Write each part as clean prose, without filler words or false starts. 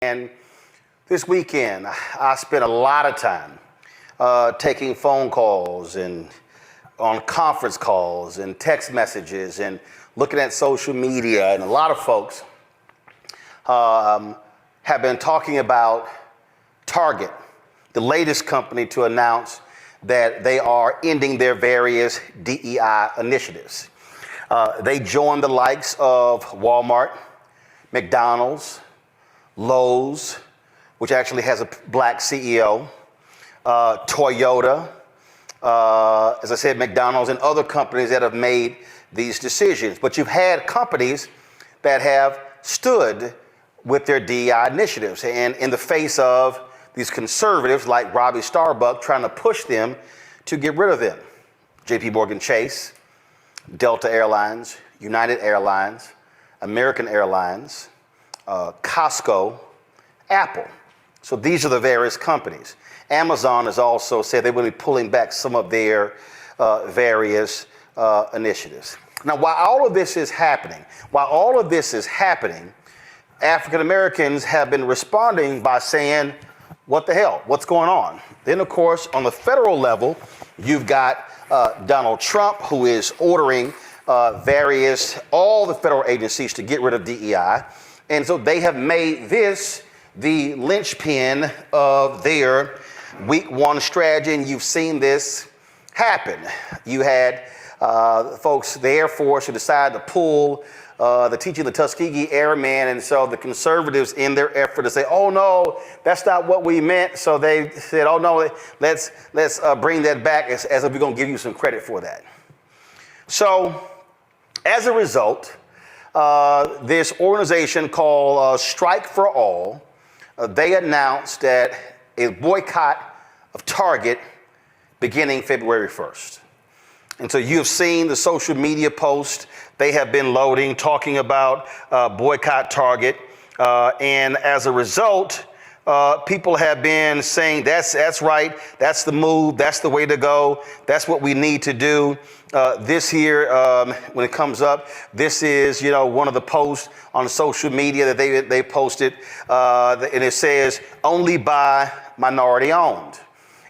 And this weekend, I spent a lot of time taking phone calls and on conference calls and text messages and looking at social media. And a lot of folks have been talking about Target, the latest company to announce that they are ending their various DEI initiatives. They joined the likes of Walmart, McDonald's, Lowe's, which actually has a black CEO, Toyota, as I said, McDonald's, and other companies that have made these decisions. But you've had companies that have stood with their DEI initiatives, and in the face of these conservatives like Robbie Starbuck trying to push them to get rid of them. JP Morgan Chase, Delta Airlines, United Airlines, American Airlines, Costco, Apple. So these are the various companies. Amazon has also said they will be pulling back some of their various initiatives. Now, while all of this is happening, African Americans have been responding by saying, what the hell? What's going on? Then, of course, on the federal level, you've got Donald Trump, who is ordering all the federal agencies to get rid of DEI. And so they have made this the linchpin of their week one strategy, and you've seen this happen. You had folks, the Air Force, who decided to pull the teaching the Tuskegee Airmen, and so the conservatives, in their effort to say, oh no, that's not what we meant, so they said, oh no, let's bring that back as if we're going to give you some credit for that. So as a result, this organization called Strike for All, they announced that a boycott of Target beginning February 1st. And so you've seen the social media posts they have been loading, talking about boycott Target. And as a result, people have been saying, that's right, that's the move, that's the way to go, that's what we need to do. This here, when it comes up, this is, one of the posts on social media that they posted, and it says, only by minority owned.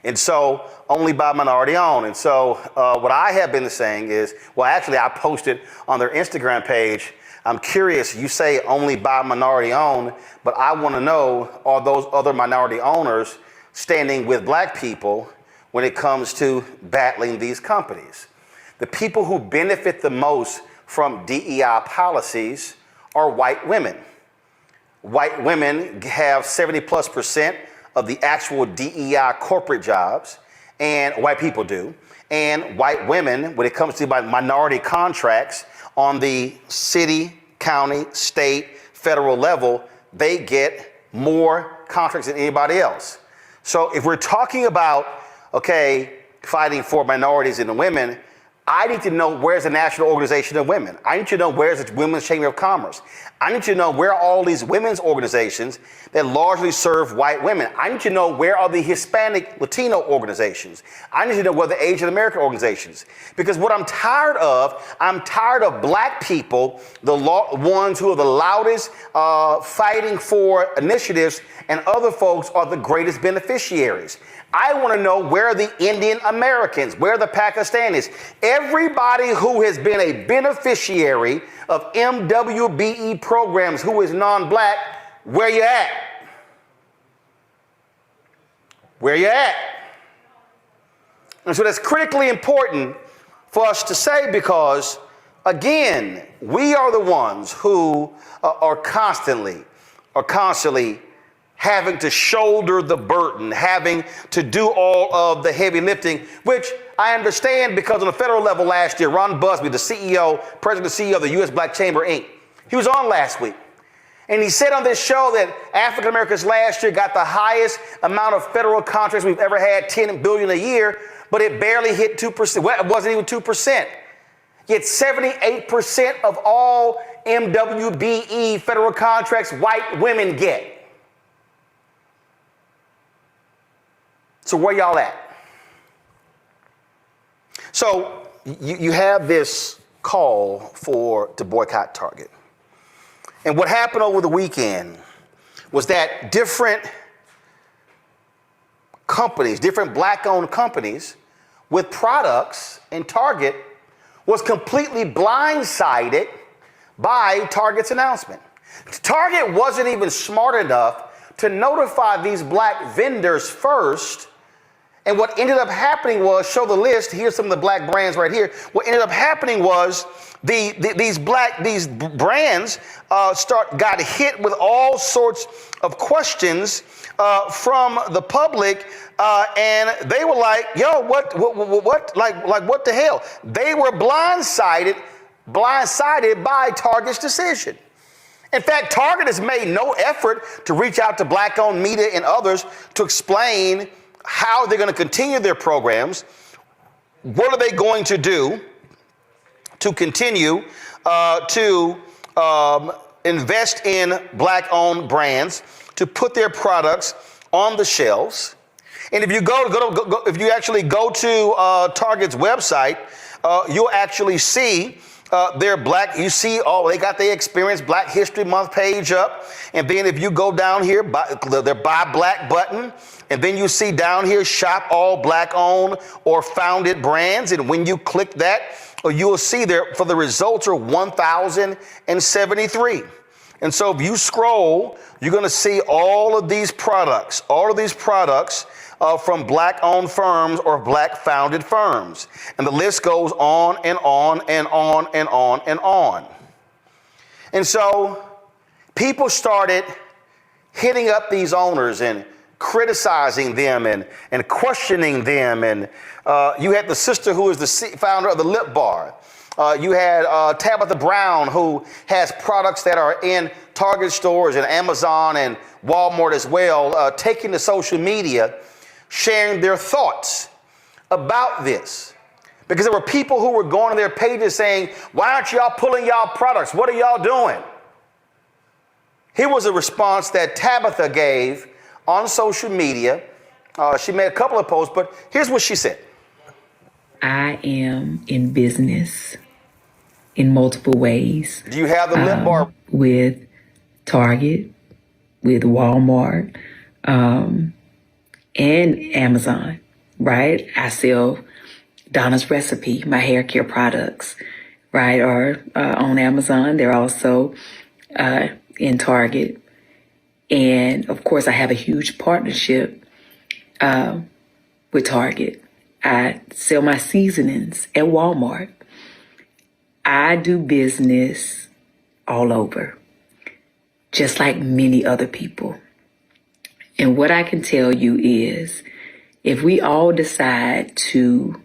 And so, only by minority owned. And so, what I have been saying is, well, actually, I posted on their Instagram page, I'm curious, you say only by minority owned, but I want to know, are those other minority owners standing with black people when it comes to battling these companies? The people who benefit the most from DEI policies are white women. White women have 70+% of the actual DEI corporate jobs, and white people do. And white women, when it comes to minority contracts on the city, county, state, federal level, they get more contracts than anybody else. So if we're talking about, fighting for minorities and women, I need to know where's the National Organization of Women. I need to know where's the Women's Chamber of Commerce. I need to know where are all these women's organizations that largely serve white women. I need to know where are the Hispanic, Latino organizations. I need to know where the Asian American organizations. Because what I'm tired of black people, the ones who are the loudest fighting for initiatives, and other folks are the greatest beneficiaries. I want to know where are the Indian Americans, where are the Pakistanis, everybody who has been a beneficiary of MWBE programs who is non-black, where you at? Where you at? And so that's critically important for us to say because, again, we are the ones who are constantly having to shoulder the burden, having to do all of the heavy lifting, which I understand because on the federal level last year, Ron Busby, the president and CEO of the U.S. Black Chamber, Inc., he was on last week. And he said on this show that African Americans last year got the highest amount of federal contracts we've ever had, $10 billion a year, but it barely hit 2%. Well, it wasn't even 2%. Yet 78% of all MWBE federal contracts white women get. So where y'all at? So you have this call to boycott Target. And what happened over the weekend was that different companies, different black-owned companies with products in Target was completely blindsided by Target's announcement. Target wasn't even smart enough to notify these black vendors first. And what ended up happening was, show the list, here's some of the black brands right here. What ended up happening was these brands got hit with all sorts of questions from the public, and they were like, yo, what, what the hell? They were blindsided by Target's decision. In fact, Target has made no effort to reach out to black-owned media and others to explain how they're going to continue their programs. What are they going to do to continue to invest in black-owned brands, to put their products on the shelves? And if you if you actually go to Target's website, you'll actually see they're black. You see, they got their Experience Black History Month page up. And then if you go down here, their Buy Black button, and then you see down here, shop all black owned or founded brands. And when you click that, you will see there for the results are 1,073. And so if you scroll, you're going to see all of these products from black-owned firms or black-founded firms. And the list goes on and on and on and on and on. And so people started hitting up these owners and criticizing them and questioning them. And you had the sister who is the founder of the Lip Bar. You had Tabitha Brown, who has products that are in Target stores and Amazon and Walmart as well, taking to social media, sharing their thoughts about this. Because there were people who were going to their pages saying, why aren't y'all pulling y'all products? What are y'all doing? Here was a response that Tabitha gave on social media. She made a couple of posts, but here's what she said. I am in business in multiple ways. Do you have the Lip Bar? With Target, with Walmart, and Amazon, right? I sell Donna's Recipe, my hair care products, right, are on Amazon. They're also in Target. And of course, I have a huge partnership with Target. I sell my seasonings at Walmart. I do business all over, just like many other people. And what I can tell you is, if we all decide to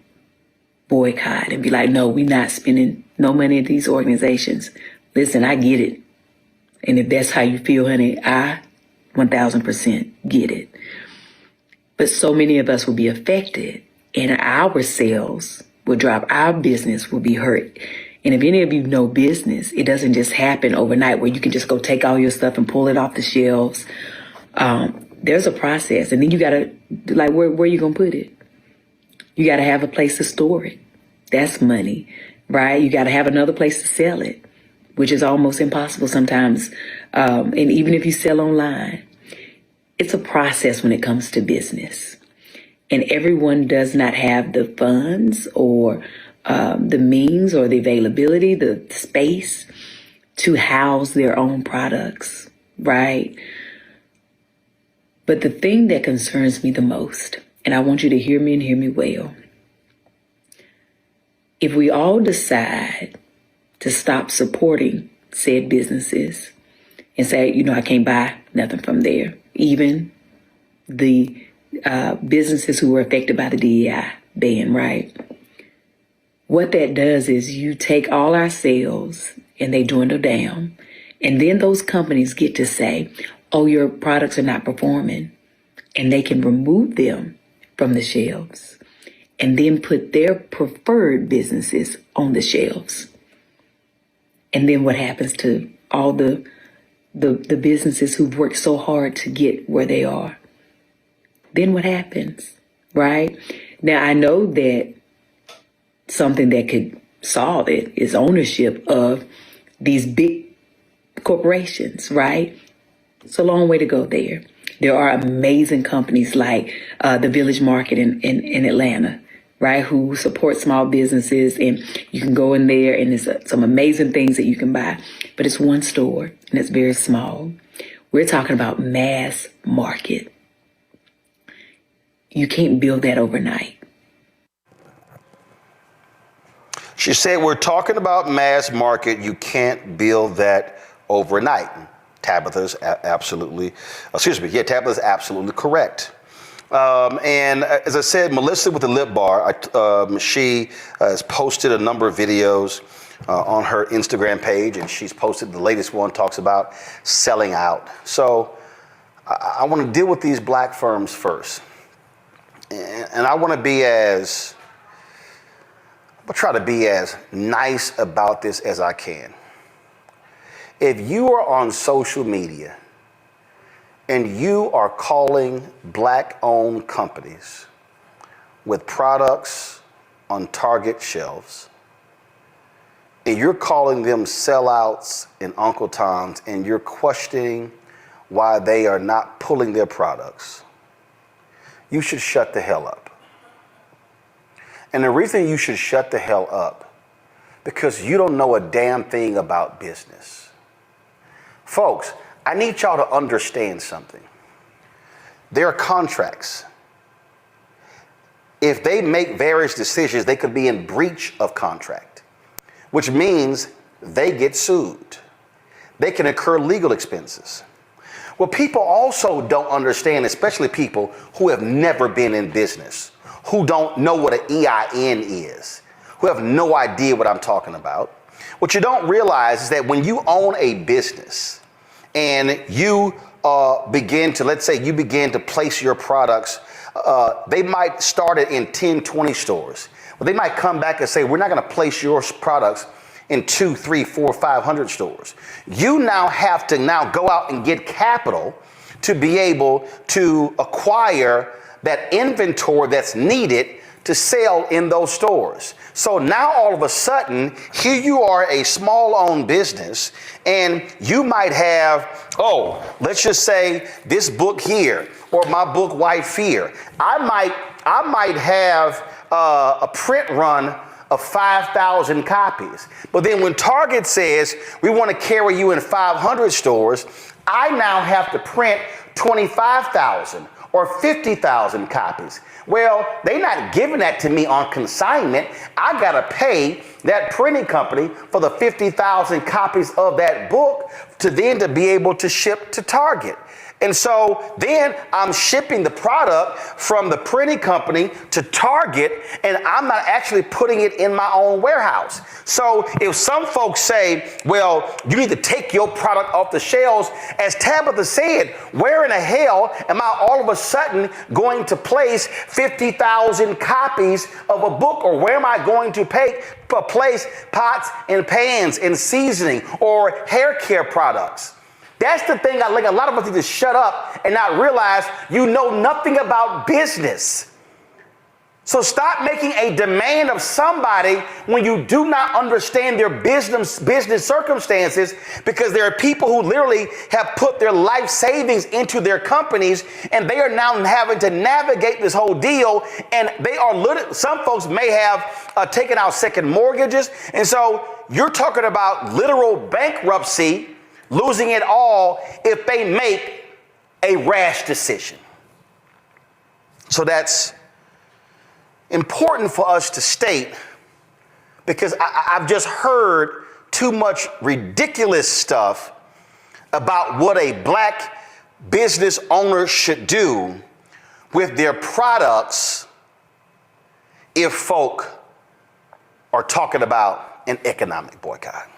boycott and be like, no, we're not spending no money at these organizations. Listen, I get it. And if that's how you feel, honey, I 1000% get it. But so many of us will be affected, and our sales will drop. Our business will be hurt. And if any of you know business, it doesn't just happen overnight where you can just go take all your stuff and pull it off the shelves. There's a process. And then you got to, like, where you going to put it? You got to have a place to store it. That's money, right? You got to have another place to sell it, which is almost impossible sometimes. And even if you sell online, it's a process when it comes to business. And everyone does not have the funds or the means or the availability, the space to house their own products, right? But the thing that concerns me the most, and I want you to hear me and hear me well, if we all decide to stop supporting said businesses and say, you know, I can't buy nothing from there, even the businesses who were affected by the DEI ban, right? What that does is you take all our sales and they dwindle down. And then those companies get to say, oh, your products are not performing. And they can remove them from the shelves and then put their preferred businesses on the shelves. And then what happens to all the businesses who've worked so hard to get where they are? Then what happens, right? Now, I know that something that could solve it is ownership of these big corporations, right? It's a long way to go there. There are amazing companies like the Village Market in Atlanta, right, who support small businesses, and you can go in there and there's some amazing things that you can buy. But it's one store and it's very small. We're talking about mass market. You can't build that overnight. She said, we're talking about mass market. You can't build that overnight. Tabitha's absolutely correct. And as I said, Melissa with the Lip Bar, she has posted a number of videos on her Instagram page, and she's posted the latest one, talks about selling out. So I want to deal with these black firms first. And I want to try to be as nice about this as I can. If you are on social media and you are calling black-owned companies with products on Target shelves, and you're calling them sellouts and Uncle Toms, and you're questioning why they are not pulling their products, you should shut the hell up. And the reason you should shut the hell up, because you don't know a damn thing about business. Folks, I need y'all to understand something. There are contracts. If they make various decisions, they could be in breach of contract, which means they get sued. They can incur legal expenses. What people also don't understand, especially people who have never been in business, who don't know what an EIN is, who have no idea what I'm talking about. What you don't realize is that when you own a business and you begin to place your products, they might start it in 10, 20 stores. But they might come back and say, we're not going to place your products in 2, 3, 4, 500 stores. You now have to go out and get capital to be able to acquire that inventory that's needed to sell in those stores. So now all of a sudden, here you are, a small owned business, and you might have, let's just say this book here, or my book White Fear. I might have a print run of 5,000 copies. But then when Target says we want to carry you in 500 stores, I now have to print 25,000 or 50,000 copies. Well, they're not giving that to me on consignment. I got to pay that printing company for the 50,000 copies of that book to be able to ship to Target. And so then I'm shipping the product from the printing company to Target, and I'm not actually putting it in my own warehouse. So if some folks say, well, you need to take your product off the shelves, as Tabitha said, where in the hell am I all of a sudden going to place 50,000 copies of a book? Or where am I going to place pots and pans and seasoning or hair care products? That's the thing I think a lot of us need to shut up and not realize you know nothing about business. So stop making a demand of somebody when you do not understand their business circumstances, because there are people who literally have put their life savings into their companies, and they are now having to navigate this whole deal. And some folks may have taken out second mortgages. And so you're talking about literal bankruptcy, losing it all if they make a rash decision. So that's important for us to state, because I've just heard too much ridiculous stuff about what a black business owner should do with their products if folk are talking about an economic boycott.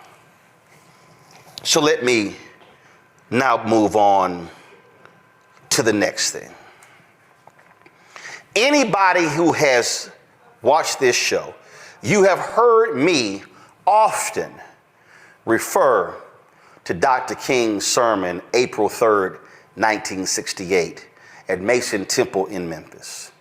So let me now move on to the next thing. Anybody who has watched this show, you have heard me often refer to Dr. King's sermon, April 3rd, 1968, at Mason Temple in Memphis.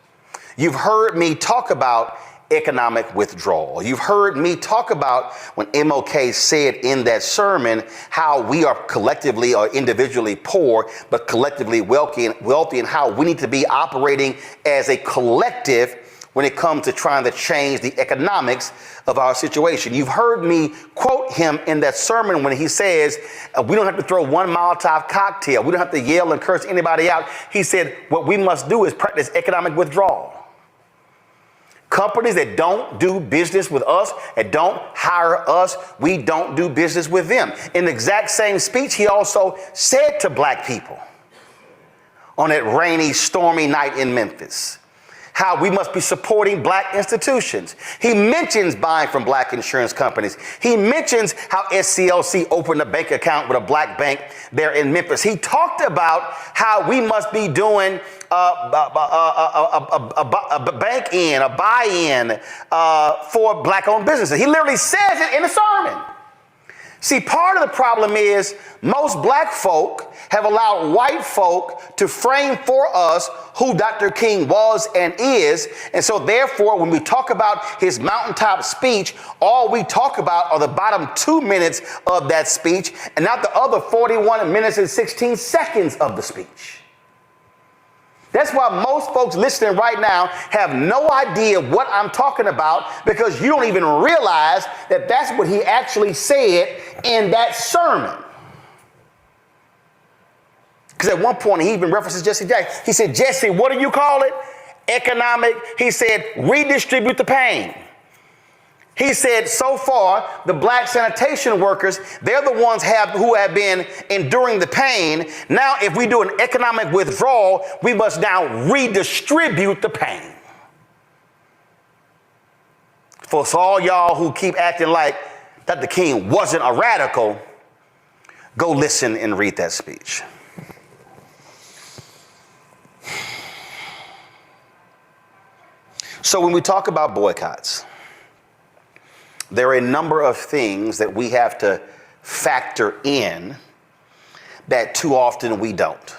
You've heard me talk about economic withdrawal. You've heard me talk about when MLK said in that sermon how we are collectively or individually poor, but collectively wealthy, and how we need to be operating as a collective when it comes to trying to change the economics of our situation. You've heard me quote him in that sermon when he says, we don't have to throw one Molotov cocktail. We don't have to yell and curse anybody out. He said, what we must do is practice economic withdrawal. Companies that don't do business with us and don't hire us, we don't do business with them. In the exact same speech, he also said to black people on that rainy, stormy night in Memphis, how we must be supporting black institutions. He mentions buying from black insurance companies. He mentions how SCLC opened a bank account with a black bank there in Memphis. He talked about how we must be doing a bank-in, a buy-in for black-owned businesses. He literally says it in a sermon. See, part of the problem is most black folk have allowed white folk to frame for us who Dr. King was and is. And so therefore, when we talk about his mountaintop speech, all we talk about are the bottom 2 minutes of that speech and not the other 41 minutes and 16 seconds of the speech. That's why most folks listening right now have no idea what I'm talking about, because you don't even realize that that's what he actually said in that sermon. Because at one point he even references Jesse Jackson. He said, Jesse, what do you call it? Economic. He said, redistribute the pain. He said, so far, the black sanitation workers, they're the ones who have been enduring the pain. Now, if we do an economic withdrawal, we must now redistribute the pain. For all y'all who keep acting like Dr. King wasn't a radical, go listen and read that speech. So when we talk about boycotts, there are a number of things that we have to factor in that too often we don't.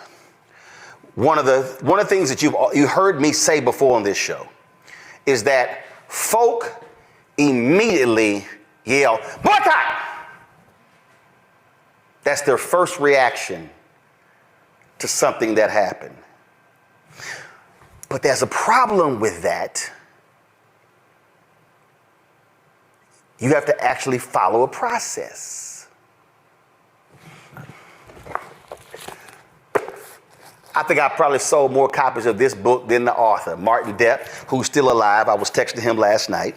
One of the things that you heard me say before on this show is that folk immediately yell, boycott! That's their first reaction to something that happened. But there's a problem with that. You have to actually follow a process. I think I probably sold more copies of this book than the author, Martin Depp, who's still alive. I was texting him last night.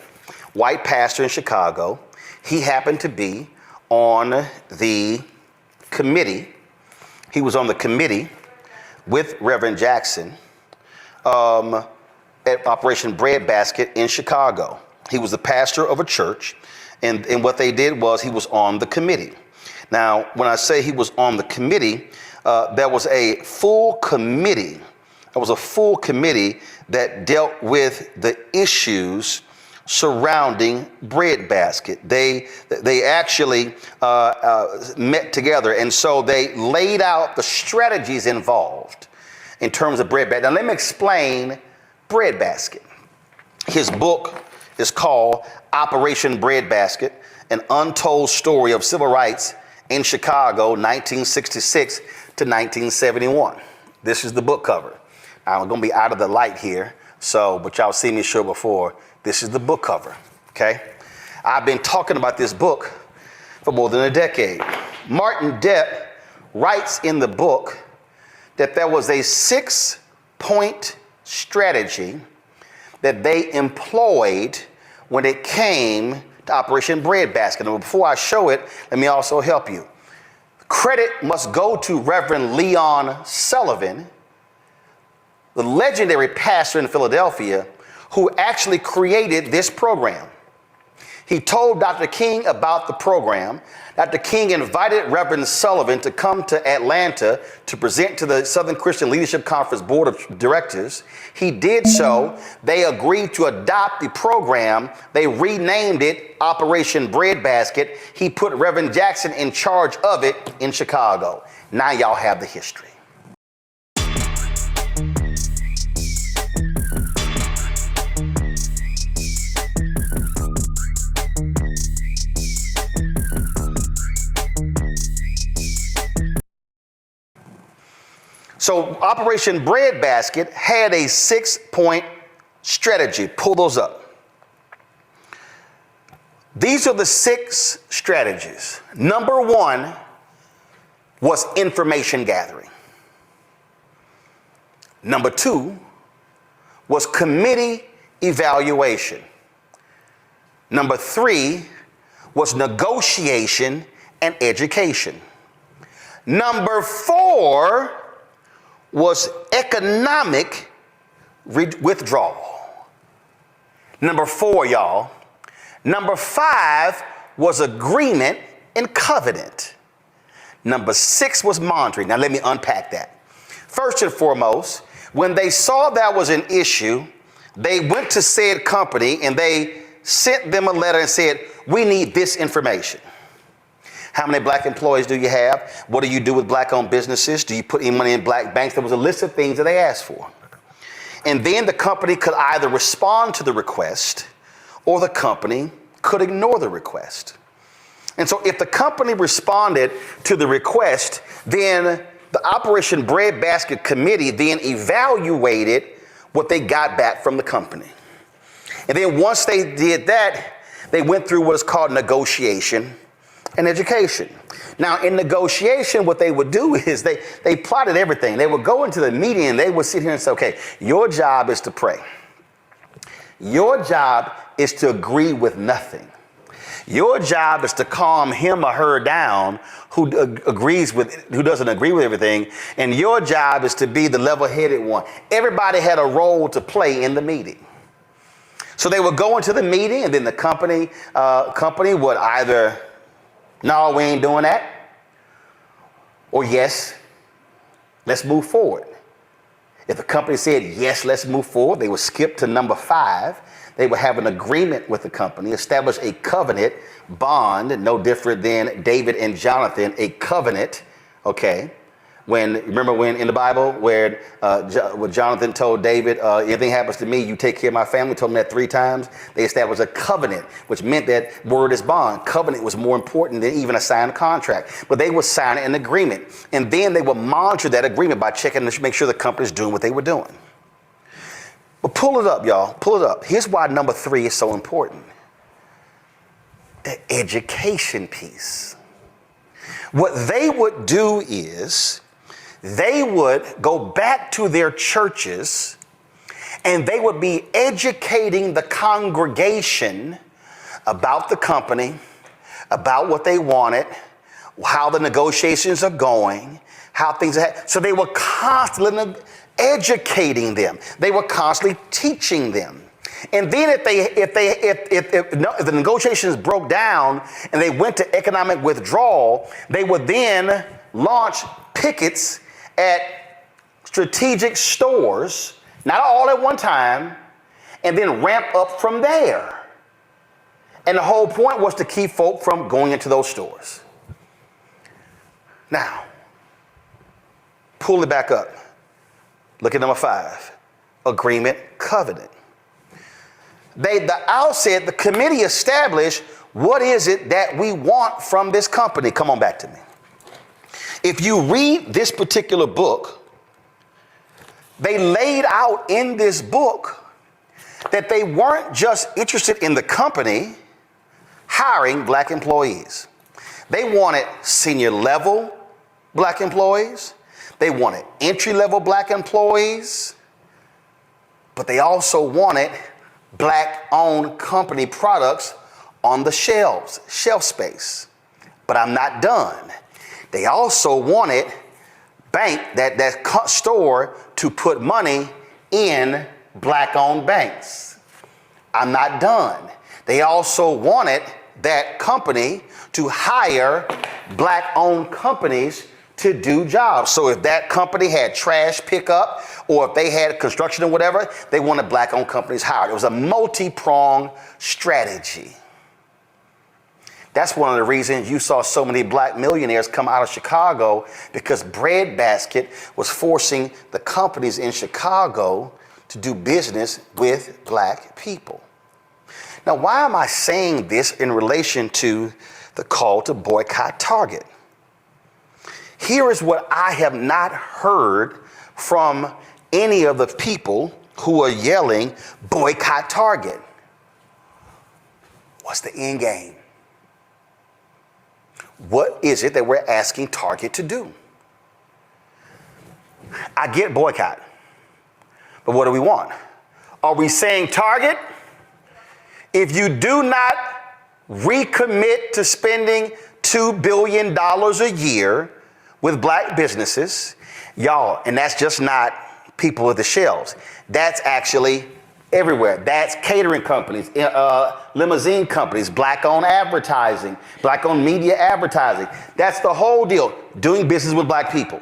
White pastor in Chicago. He happened to be on the committee. He was on the committee with Reverend Jackson at Operation Breadbasket in Chicago. He was the pastor of a church, and what they did was he was on the committee. Now, when I say he was on the committee, there was a full committee. There was a full committee that dealt with the issues surrounding Breadbasket. They actually met together, and so they laid out the strategies involved in terms of Breadbasket. Now, let me explain Breadbasket. His book is called Operation Breadbasket, an untold story of civil rights in Chicago, 1966 to 1971. This is the book cover. I'm going to be out of the light here, but y'all seen me show before. This is the book cover, okay? I've been talking about this book for more than a decade. Martin Depp writes in the book that there was a 6-point strategy that they employed when it came to Operation Breadbasket. And before I show it, let me also help you. Credit must go to Reverend Leon Sullivan, the legendary pastor in Philadelphia, who actually created this program. He told Dr. King about the program. Dr. King invited Reverend Sullivan to come to Atlanta to present to the Southern Christian Leadership Conference Board of Directors. He did so. They agreed to adopt the program. They renamed it Operation Breadbasket. He put Reverend Jackson in charge of it in Chicago. Now y'all have the history. So Operation Breadbasket had a 6-point strategy. Pull those up. These are the 6 strategies. Number 1 was information gathering. Number 2 was committee evaluation. Number 3 was negotiation and education. Number 4 was economic withdrawal. Number 4, y'all. Number 5 was agreement and covenant. Number 6 was monitoring. Now let me unpack that. First and foremost, when they saw that was an issue, they went to said company and they sent them a letter and said, we need this information. How many black employees do you have? What do you do with black-owned businesses? Do you put any money in black banks? There was a list of things that they asked for. And then the company could either respond to the request or the company could ignore the request. And so if the company responded to the request, then the Operation Breadbasket Committee then evaluated what they got back from the company. And then once they did that, they went through what is called negotiation and education. Now, in negotiation, what they would do is they plotted everything. They would go into the meeting and they would sit here and say, okay, your job is to pray. Your job is to agree with nothing. Your job is to calm him or her down who doesn't agree with everything. And your job is to be the level-headed one. Everybody had a role to play in the meeting. So they would go into the meeting and then the company would either, no, we ain't doing that, or yes, let's move forward. If the company said, yes, let's move forward, they would skip to number 5. They would have an agreement with the company, establish a covenant bond, no different than David and Jonathan, a covenant, okay? Remember when in the Bible where Jonathan told David, anything happens to me, you take care of my family, told him that 3 times. They established a covenant, which meant that word is bond. Covenant was more important than even a signed contract. But they would sign an agreement. And then they would monitor that agreement by checking to make sure the company's doing what they were doing. But pull it up, y'all. Pull it up. Here's why number 3 is so important. The education piece. What they would do is they would go back to their churches and they would be educating the congregation about the company, about what they wanted, how the negotiations are going, how things are. So they were constantly educating them. They were constantly teaching them. And then if the negotiations broke down and they went to economic withdrawal, they would then launch pickets at strategic stores, not all at one time, and then ramp up from there. And the whole point was to keep folk from going into those stores. Now, pull it back up. Look at number 5, agreement, covenant. The outset, the committee established what is it that we want from this company. Come on back to me. If you read this particular book, they laid out in this book that they weren't just interested in the company hiring black employees. They wanted senior level black employees. They wanted entry-level black employees, but they also wanted black-owned company products on the shelves, shelf space. But I'm not done. They also wanted that store to put money in black-owned banks. I'm not done. They also wanted that company to hire black-owned companies to do jobs. So if that company had trash pickup or if they had construction or whatever, they wanted black-owned companies hired. It was a multi-pronged strategy. That's one of the reasons you saw so many black millionaires come out of Chicago, because Breadbasket was forcing the companies in Chicago to do business with black people. Now, why am I saying this in relation to the call to boycott Target? Here is what I have not heard from any of the people who are yelling, boycott Target. What's the end game? What is it that we're asking Target to do? I get boycott, but what do we want? Are we saying, Target, if you do not recommit to spending $2 billion a year with black businesses, y'all, and that's just not people at the shelves. That's actually everywhere. That's catering companies, limousine companies, black-owned advertising, black-owned media advertising. That's the whole deal, doing business with black people.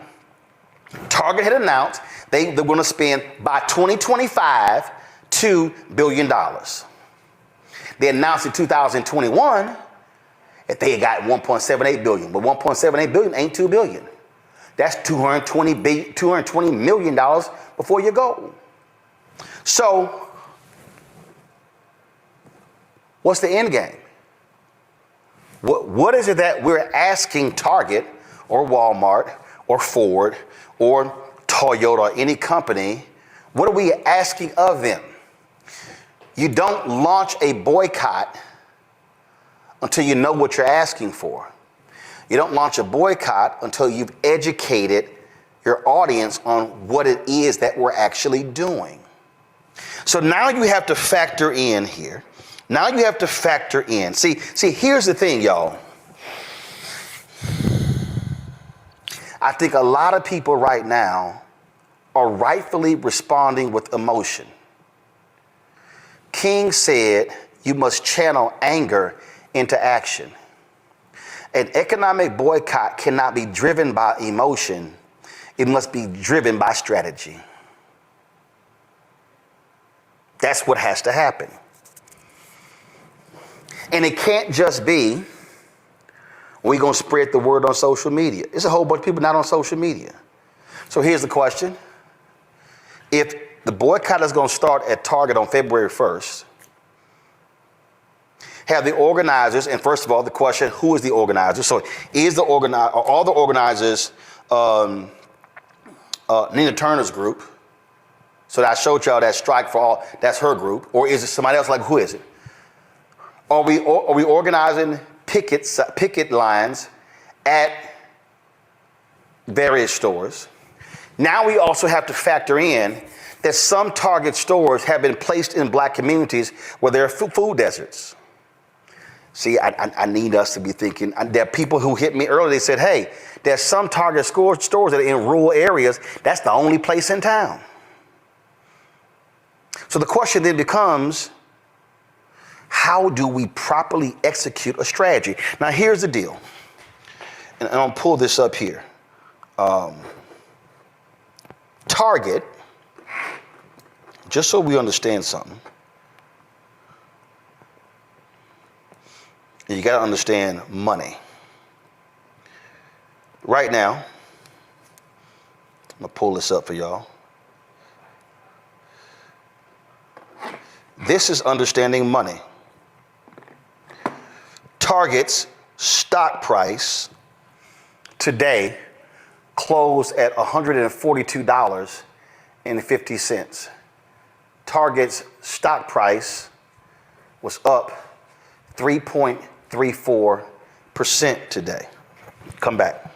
Target had announced they're going to spend by 2025 $2 billion. They announced in 2021 that they got $1.78 billion, but $1.78 billion ain't $2 billion. That's $220 million before you go. So, what's the end game? What is it that we're asking Target or Walmart or Ford or Toyota or any company? What are we asking of them? You don't launch a boycott until you know what you're asking for. You don't launch a boycott until you've educated your audience on what it is that we're actually doing. So now you have to factor in here. Now you have to factor in. See, here's the thing, y'all. I think a lot of people right now are rightfully responding with emotion. King said, you must channel anger into action. An economic boycott cannot be driven by emotion. It must be driven by strategy. That's what has to happen. And it can't just be, we're going to spread the word on social media. There's a whole bunch of people not on social media. So here's the question. If the boycott is going to start at Target on February 1st, have the organizers, and first of all, the question, who is the organizer? So is the organizer, are all the organizers Nina Turner's group? So that I showed y'all that strike for all, that's her group. Or is it somebody else? Like, who is it? Are we organizing picket lines at various stores? Now we also have to factor in that some Target stores have been placed in black communities where there are food deserts. See, I need us to be thinking. There are people who hit me earlier. They said, hey, there's some Target stores that are in rural areas. That's the only place in town. So the question then becomes, how do we properly execute a strategy? Now, here's the deal. And I'll pull this up here. Target, just so we understand something, and you got to understand money. Right now, I'm going to pull this up for y'all. This is understanding money. Target's stock price today closed at $142.50. Target's stock price was up 3.34% today. Come back.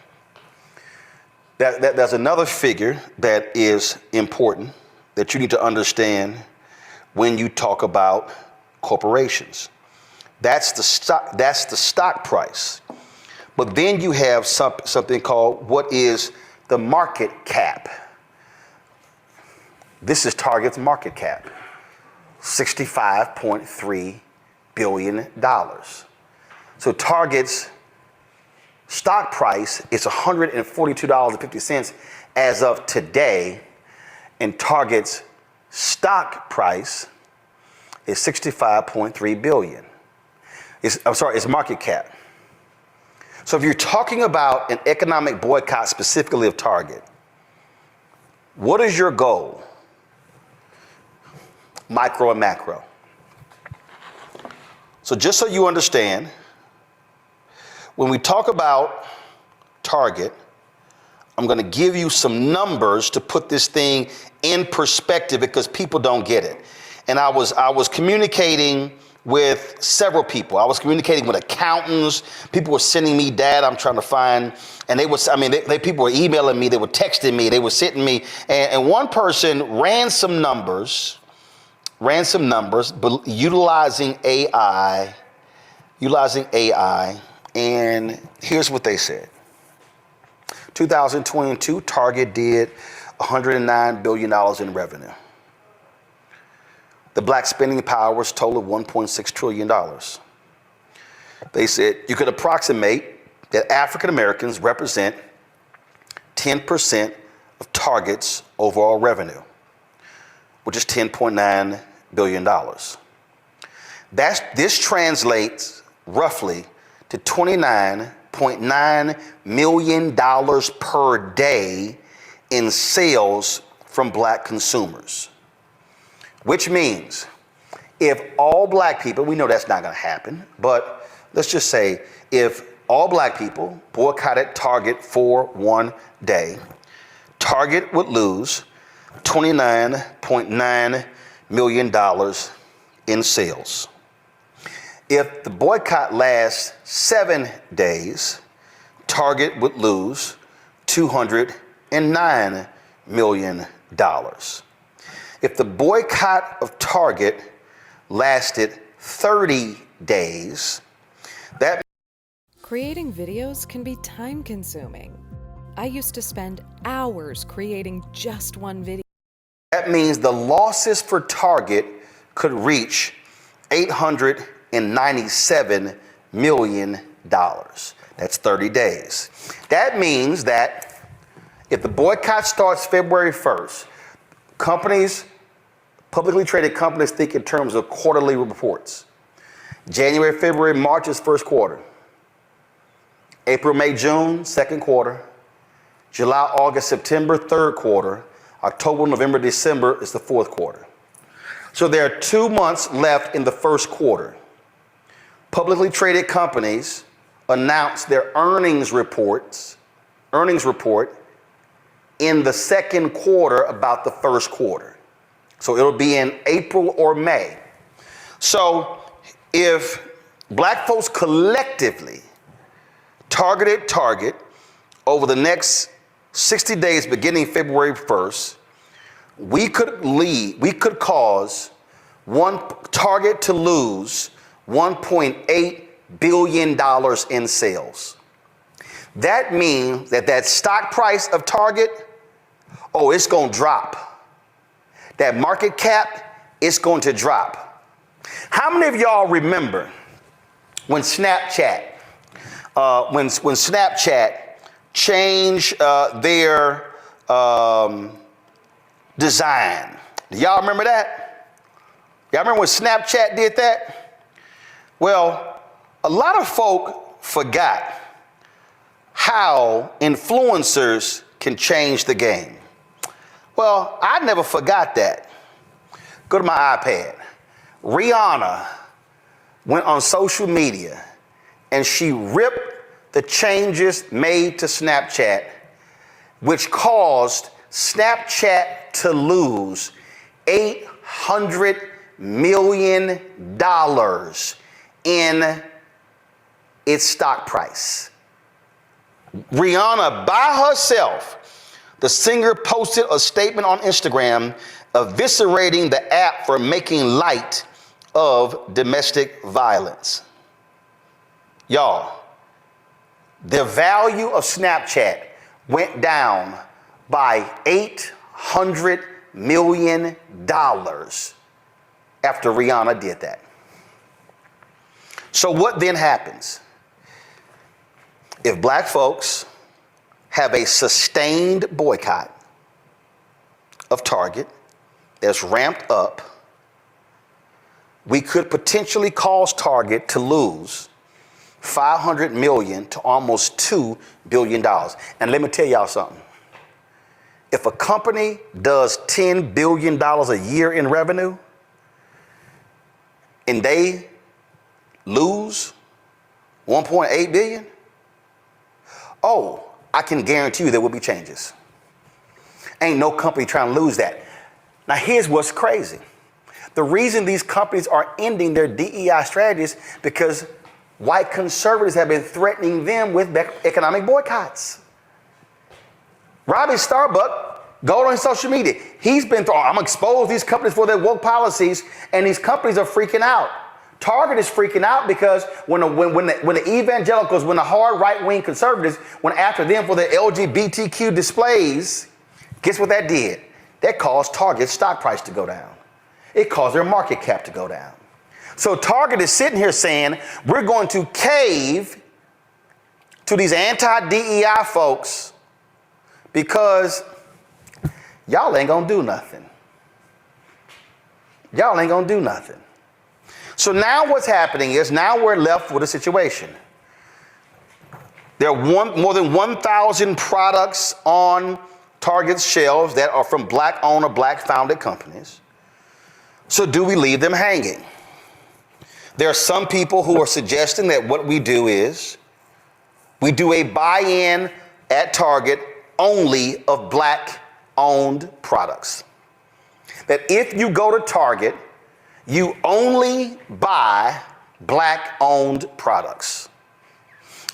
There's another figure that is important that you need to understand when you talk about corporations. That's the stock price. But then you have something called what is the market cap. This is Target's market cap, $65.3 billion. So Target's stock price is $142.50 as of today, and Target's stock price is $65.3 billion. It's market cap. So if you're talking about an economic boycott specifically of Target, what is your goal? Micro and macro. So just so you understand, when we talk about Target, I'm going to give you some numbers to put this thing in perspective because people don't get it. And I was communicating with several people. I was communicating with accountants. People were sending me data I'm trying to find. And people were emailing me, they were texting me, they were sending me. And one person ran some numbers, utilizing AI. And here's what they said. 2022, Target did $109 billion in revenue. The black spending power was total of $1.6 trillion. They said you could approximate that African Americans represent 10% of Target's overall revenue, which is $10.9 billion. This translates roughly to $29.9 million per day in sales from black consumers. Which means if all black people, we know that's not going to happen, but let's just say if all black people boycotted Target for one day, Target would lose $29.9 million in sales. If the boycott lasts 7 days, Target would lose $209 million. If the boycott of Target lasted 30 days, that creating videos can be time-consuming. I used to spend hours creating just one video. That means the losses for Target could reach $897 million. That's 30 days. That means that if the boycott starts February 1st, publicly traded companies think in terms of quarterly reports. January, February, March is first quarter. April, May, June, second quarter. July, August, September, third quarter. October, November, December is the fourth quarter. So there are 2 months left in the first quarter. Publicly traded companies announce their earnings report in the second quarter about the first quarter. So it'll be in April or May. So if black folks collectively targeted Target over the next 60 days beginning February 1st, we could cause Target to lose $1.8 billion in sales. That means that stock price of Target, it's going to drop. That market cap, it's going to drop. How many of y'all remember when Snapchat changed their design? Do y'all remember that? Y'all remember when Snapchat did that? Well, a lot of folk forgot how influencers can change the game. Well, I never forgot that. Go to my iPad. Rihanna went on social media and she ripped the changes made to Snapchat, which caused Snapchat to lose $800 million in its stock price. Rihanna by herself, the singer, posted a statement on Instagram eviscerating the app for making light of domestic violence. Y'all, the value of Snapchat went down by $800 million after Rihanna did that. So what then happens? If black folks have a sustained boycott of Target that's ramped up, we could potentially cause Target to lose $500 million to almost $2 billion. And let me tell y'all something. If a company does $10 billion a year in revenue and they lose $1.8 billion, I can guarantee you there will be changes. Ain't no company trying to lose that. Now, here's what's crazy. The reason these companies are ending their DEI strategies because white conservatives have been threatening them with economic boycotts. Robbie Starbuck, go on social media. He's been I'm gonna expose these companies for their woke policies, and these companies are freaking out. Target is freaking out because when the evangelicals, when the hard right-wing conservatives went after them for their LGBTQ displays, guess what that did? That caused Target's stock price to go down. It caused their market cap to go down. So Target is sitting here saying, we're going to cave to these anti-DEI folks because y'all ain't gonna do nothing. Y'all ain't gonna do nothing. So now what's happening is now we're left with a situation. There are more than 1,000 products on Target's shelves that are from black-owned or black-founded companies. So do we leave them hanging? There are some people who are suggesting that what we do is we do a buy-in at Target only of black-owned products. That if you go to Target, you only buy black-owned products.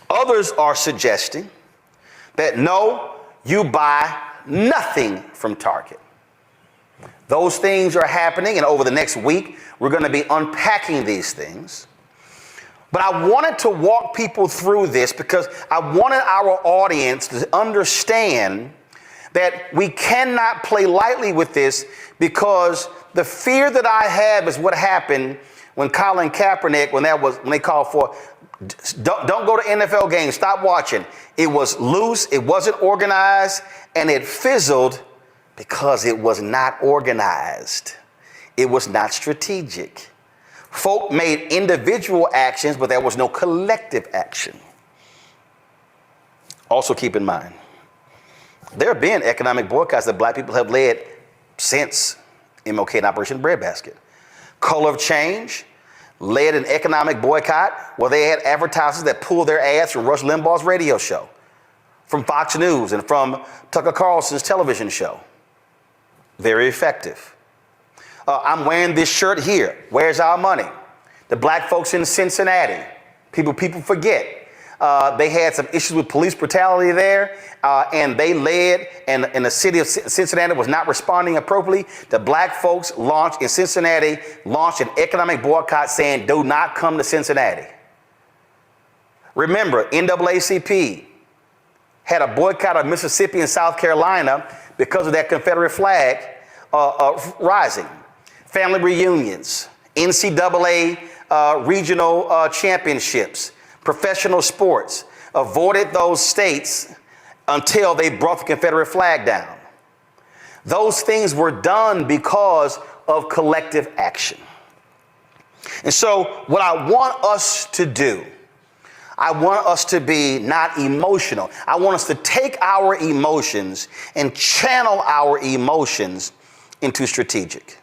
Others are suggesting that no, you buy nothing from Target. Those things are happening, and over the next week, we're going to be unpacking these things. But I wanted to walk people through this because I wanted our audience to understand that we cannot play lightly with this, because the fear that I have is what happened when Colin Kaepernick, when they called for, don't go to NFL games, stop watching. It was loose, it wasn't organized, and it fizzled because it was not organized. It was not strategic. Folk made individual actions, but there was no collective action. Also keep in mind, there have been economic boycotts that black people have led since MLK and Operation Breadbasket. Color of Change led an economic boycott where they had advertisers that pulled their ads from Rush Limbaugh's radio show, from Fox News, and from Tucker Carlson's television show. Very effective. I'm wearing this shirt here. Where's our money? The black folks in Cincinnati. People forget. They had some issues with police brutality there, and they led, and the city of Cincinnati was not responding appropriately. The black folks in Cincinnati launched an economic boycott saying, do not come to Cincinnati. Remember, NAACP had a boycott of Mississippi and South Carolina because of that Confederate flag rising. Family reunions, NCAA regional championships, professional sports avoided those states until they brought the Confederate flag down. Those things were done because of collective action. And so what I want us to do, I want us to be not emotional. I want us to take our emotions and channel our emotions into strategic.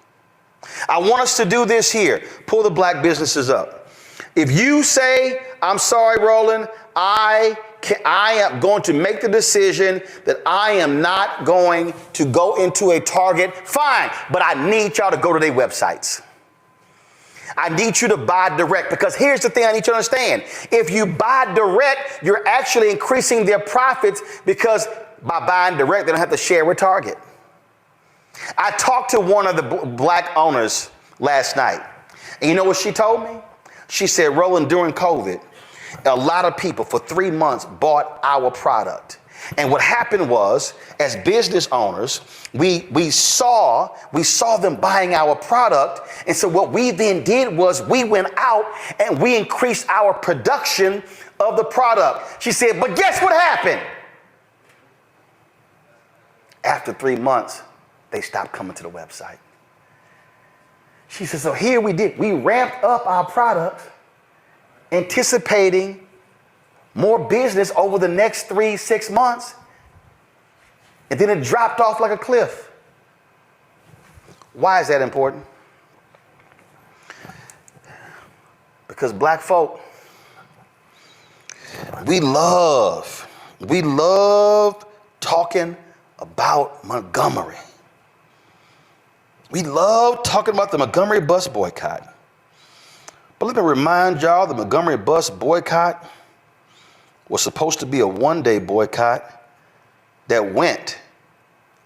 I want us to do this here. Pull the black businesses up. If you say, I'm sorry, Roland, I am going to make the decision that I am not going to go into a Target, fine, but I need y'all to go to their websites. I need you to buy direct, because here's the thing I need you to understand. If you buy direct, you're actually increasing their profits, because by buying direct, they don't have to share with Target. I talked to one of the black owners last night, and you know what she told me? She said, Roland, during COVID, a lot of people for 3 months bought our product. And what happened was, as business owners, we saw them buying our product. And so what we then did was we went out and we increased our production of the product. She said, but guess what happened? After 3 months, they stopped coming to the website. She said, so here we did. We ramped up our product, anticipating more business over the next 3-6 months. And then it dropped off like a cliff. Why is that important? Because black folk, we love We love talking about Montgomery. We love talking about the Montgomery bus boycott. But let me remind y'all, the Montgomery bus boycott was supposed to be a one-day boycott that went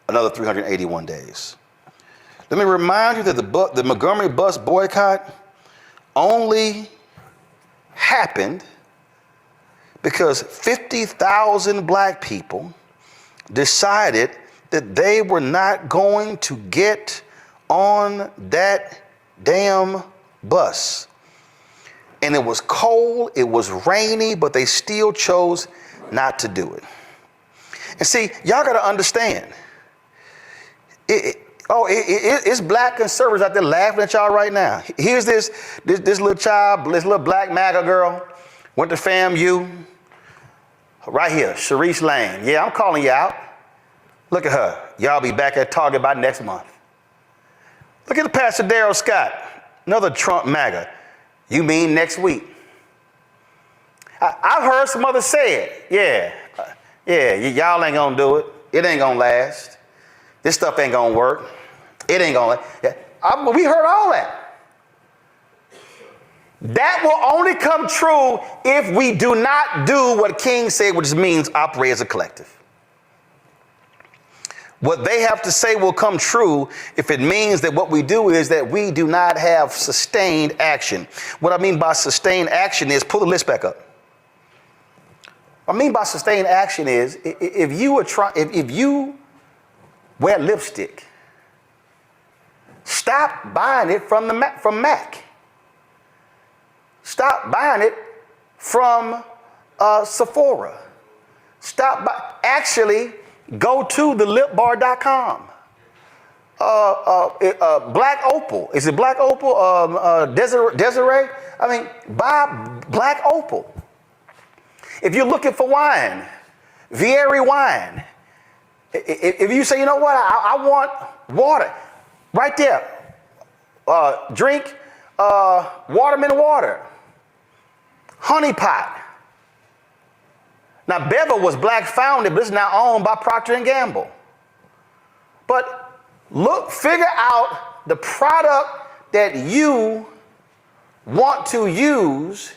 another 381 days. Let me remind you that the Montgomery bus boycott only happened because 50,000 black people decided that they were not going to get on that damn bus. And it was cold, it was rainy, but they still chose not to do it. And see, y'all gotta understand, it's black conservatives out there laughing at y'all right now. Here's this little child, this little black MAGA girl, went to FAMU, right here, Sharice Lane. Yeah, I'm calling you out. Look at her. Y'all be back at Target by next month. Look at the Pastor Darrell Scott, another Trump MAGA. You mean next week? I've heard some others say it. Y'all ain't gonna do it. It ain't gonna last. This stuff ain't gonna work. It ain't gonna. We heard all that. That will only come true if we do not do what King said, which means operate as a collective. What they have to say will come true if it means that what we do is that we do not have sustained action. What I mean by sustained action is, pull the list back up. What I mean by sustained action is if you wear lipstick, stop buying it from MAC. Stop buying it from Sephora. Actually, go to thelipbar.com. Black Opal. Is it Black Opal? Desiree? I mean, buy Black Opal. If you're looking for wine, Vieri wine. If you say, you know what, I want water, right there. Drink watermelon water. Honey Pot. Now, Bevel was black founded, but it's now owned by Procter & Gamble. But figure out the product that you want to use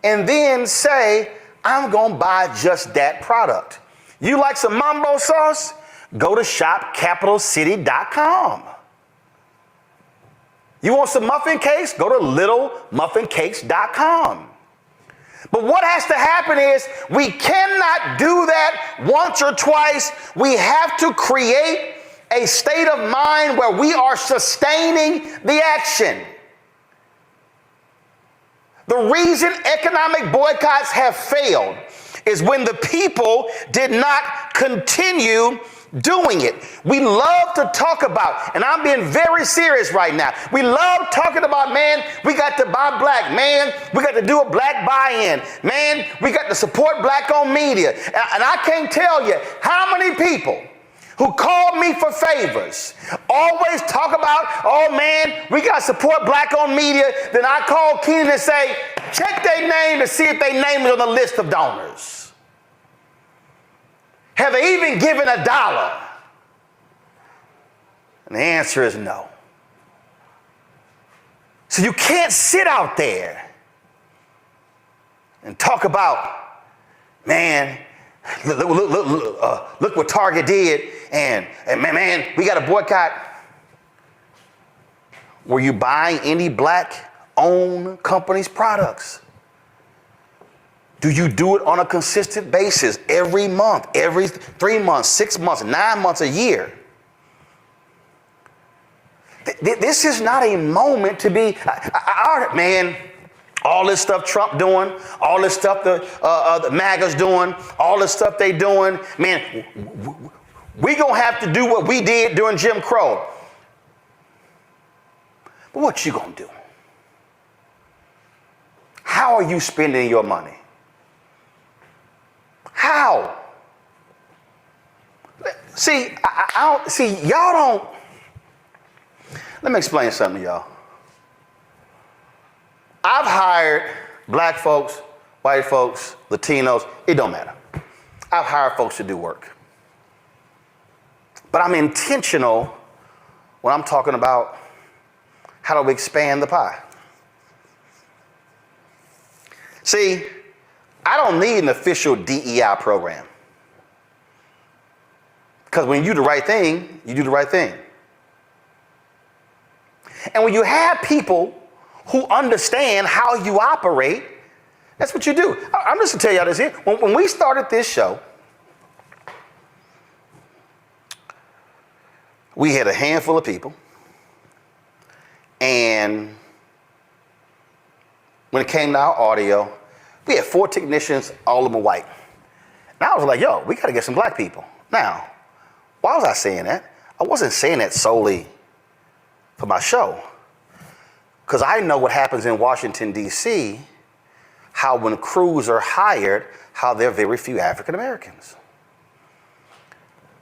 and then say, I'm going to buy just that product. You like some mambo sauce? Go to shopcapitalcity.com. You want some muffin cakes? Go to littlemuffincakes.com. But what has to happen is we cannot do that once or twice. We have to create a state of mind where we are sustaining the action. The reason economic boycotts have failed is when the people did not continue doing it. We love to talk about, and I'm being very serious right now. We love talking about, man, we got to buy black, man, we got to do a black buy-in, man, we got to support black-owned media. And I can't tell you how many people who called me for favors always talk about, oh man, we got to support black-owned media. Then I call Keenan and say, check their name to see if they name it on the list of donors. Have they even given $1? And the answer is no. So you can't sit out there and talk about, man, look what Target did, and man, we got to boycott. Were you buying any black-owned companies' products? Do you do it on a consistent basis every month, every 3 months, 6 months, 9 months, a year? This is not a moment to be, man, all this stuff Trump doing, all this stuff the MAGA's doing, all this stuff they doing, man, we gonna have to do what we did during Jim Crow. But what you gonna do? How are you spending your money? How? See, y'all don't. Let me explain something to y'all. I've hired black folks, white folks, Latinos, it don't matter. I've hired folks to do work. But I'm intentional when I'm talking about how do we expand the pie. See, I don't need an official DEI program. Because when you do the right thing, you do the right thing. And when you have people who understand how you operate, that's what you do. I'm just going to tell y'all this here. When we started this show, we had a handful of people. And when it came to our audio, we had 4 technicians, all of them white. And I was like, yo, we got to get some black people. Now, why was I saying that? I wasn't saying that solely for my show. Because I know what happens in Washington, D.C., how when crews are hired, how there are very few African Americans.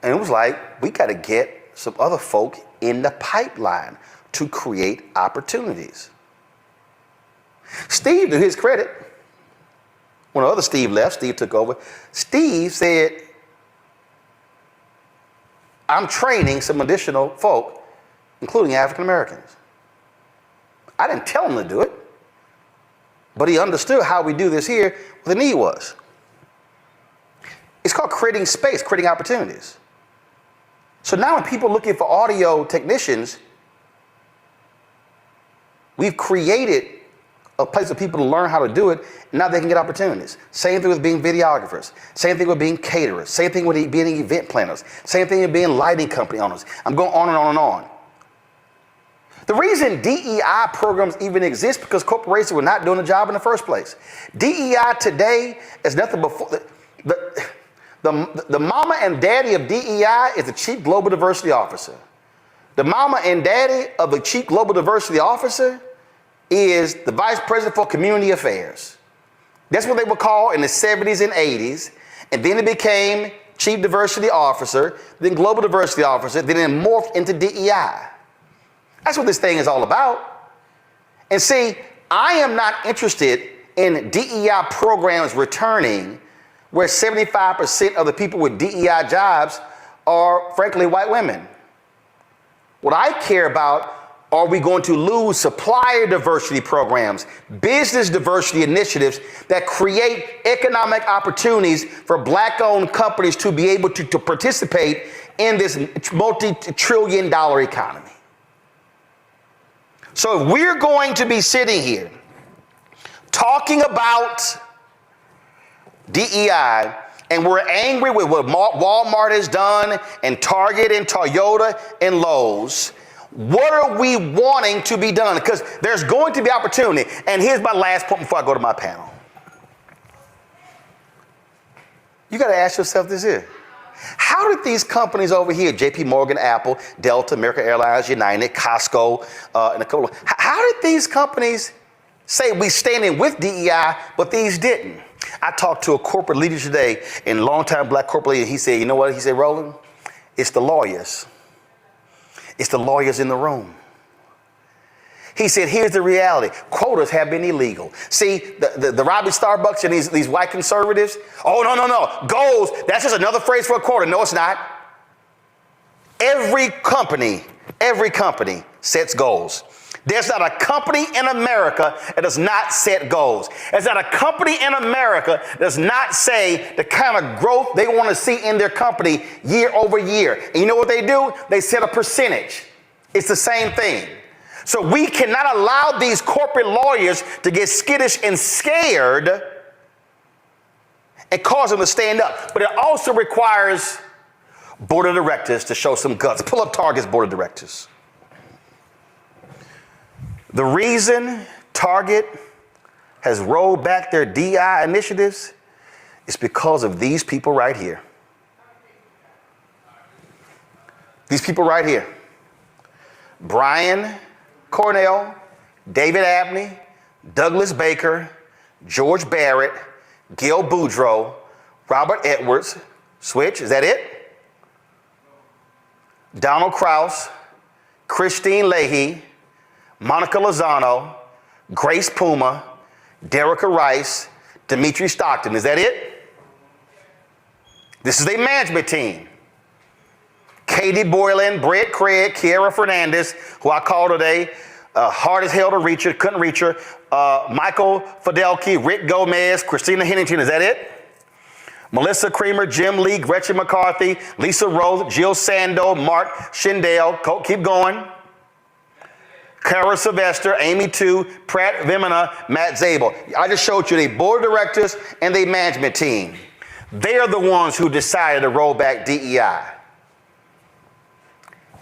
And it was like, we got to get some other folk in the pipeline to create opportunities. Steve, to his credit, when the other Steve left, Steve took over, Steve said, I'm training some additional folk, including African Americans. I didn't tell him to do it, but he understood how we do this here, what the need was. It's called creating space, creating opportunities. So now when people are looking for audio technicians, we've created a place for people to learn how to do it, and now they can get opportunities. Same thing with being videographers. Same thing with being caterers. Same thing with being event planners. Same thing with being lighting company owners. I'm going on and on and on. The reason DEI programs even exist because corporations were not doing the job in the first place. DEI today is nothing before the mama and daddy of DEI is the Chief Global Diversity Officer. The mama and daddy of the Chief Global Diversity Officer is the Vice President for Community Affairs. That's what they were called in the 70s and 80s. And then it became Chief Diversity Officer, then Global Diversity Officer, then it morphed into DEI. That's what this thing is all about. And see, I am not interested in DEI programs returning where 75% of the people with DEI jobs are, frankly, white women. What I care about, are we going to lose supplier diversity programs, business diversity initiatives that create economic opportunities for black-owned companies to be able to participate in this multi-trillion-dollar economy? So if we're going to be sitting here talking about DEI and we're angry with what Walmart has done and Target and Toyota and Lowe's, what are we wanting to be done? Because there's going to be opportunity. And here's my last point before I go to my panel. You got to ask yourself this here. How did these companies over here, JP Morgan, Apple, Delta, American Airlines, United, Costco, and a couple of, how did these companies say we standing with DEI, but these didn't? I talked to a corporate leader today, and longtime black corporate leader. He said, you know what? He said, Roland, it's the lawyers. It's the lawyers in the room. He said, here's the reality. Quotas have been illegal. See, the Robbie Starbucks and these white conservatives, oh, no. Goals, that's just another phrase for a quota. No, it's not. Every company sets goals. There's not a company in America that does not set goals. There's not a company in America that does not say the kind of growth they want to see in their company year over year. And you know what they do? They set a percentage. It's the same thing. So we cannot allow these corporate lawyers to get skittish and scared and cause them to stand up. But it also requires board of directors to show some guts. Pull up Target's board of directors. The reason Target has rolled back their DI initiatives is because of these people right here. These people right here. Brian Cornell, David Abney, Douglas Baker, George Barrett, Gil Boudreaux, Robert Edwards, Switch, is that it? Donald Krause, Christine Leahy, Monica Lozano, Grace Puma, Derica Rice, Dimitri Stockton, is that it? This is a management team. Katie Boylan, Brett Craig, Kiera Fernandez, who I called today, hard as hell to reach her, couldn't reach her. Michael Fidelki, Rick Gomez, Christina Hennington, is that it? Melissa Creamer, Jim Lee, Gretchen McCarthy, Lisa Rose, Jill Sando, Mark Schindel, keep going. Kara Sylvester, Amy Tu, Pratt Vimena, Matt Zabel. I just showed you the board of directors and the management team. They are the ones who decided to roll back DEI.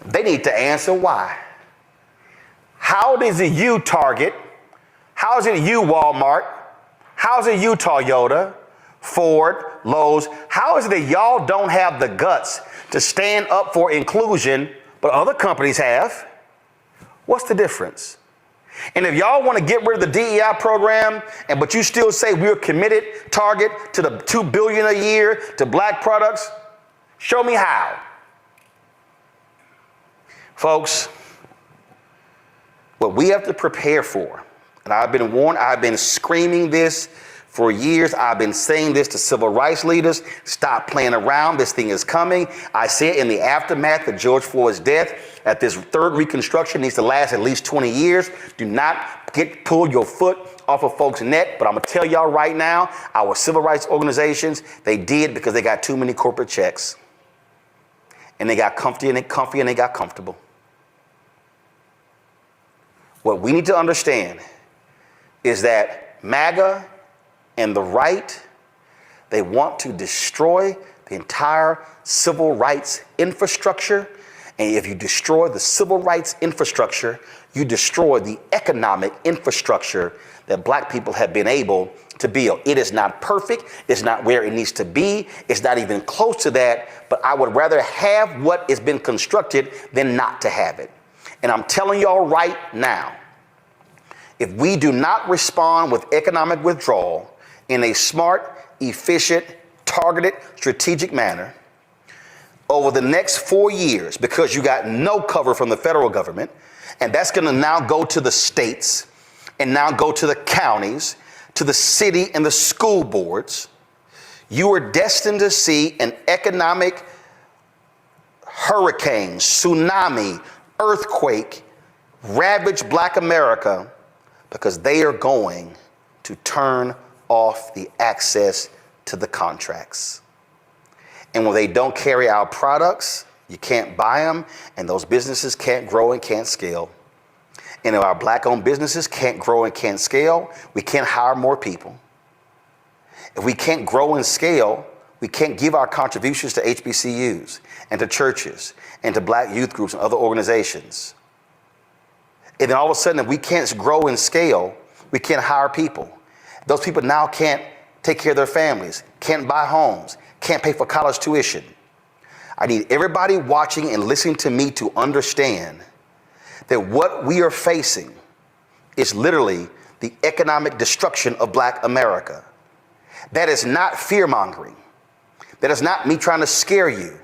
They need to answer why. How is it you, Target? How is it you, Walmart? How is it you, Toyota, Ford, Lowe's? How is it that y'all don't have the guts to stand up for inclusion, but other companies have? What's the difference? And if y'all want to get rid of the DEI program, but you still say we're committed, Target, to the $2 billion a year to black products, show me how. Folks, what we have to prepare for, and I've been warned, I've been screaming this for years. I've been saying this to civil rights leaders. Stop playing around. This thing is coming. I say it in the aftermath of George Floyd's death, that this third reconstruction needs to last at least 20 years. Do not pull your foot off of folks' neck. But I'm going to tell y'all right now, our civil rights organizations, they did because they got too many corporate checks. And they got comfy and they got comfortable. What we need to understand is that MAGA and the right, they want to destroy the entire civil rights infrastructure. And if you destroy the civil rights infrastructure, you destroy the economic infrastructure that black people have been able to build. It is not perfect. It's not where it needs to be. It's not even close to that. But I would rather have what has been constructed than not to have it. And I'm telling y'all right now, if we do not respond with economic withdrawal in a smart, efficient, targeted, strategic manner over the next 4 years, because you got no cover from the federal government, and that's going to now go to the states and now go to the counties, to the city and the school boards, you are destined to see an economic hurricane, tsunami, earthquake ravage black America, because they are going to turn off the access to the contracts. And when they don't carry our products, you can't buy them, and those businesses can't grow and can't scale. And if our black-owned businesses can't grow and can't scale, we can't hire more people. If we can't grow and scale, we can't give our contributions to HBCUs and to churches and to black youth groups and other organizations. And then all of a sudden, if we can't grow and scale, we can't hire people. Those people now can't take care of their families, can't buy homes, can't pay for college tuition. I need everybody watching and listening to me to understand that what we are facing is literally the economic destruction of black America. That is not fear-mongering. That is not me trying to scare you.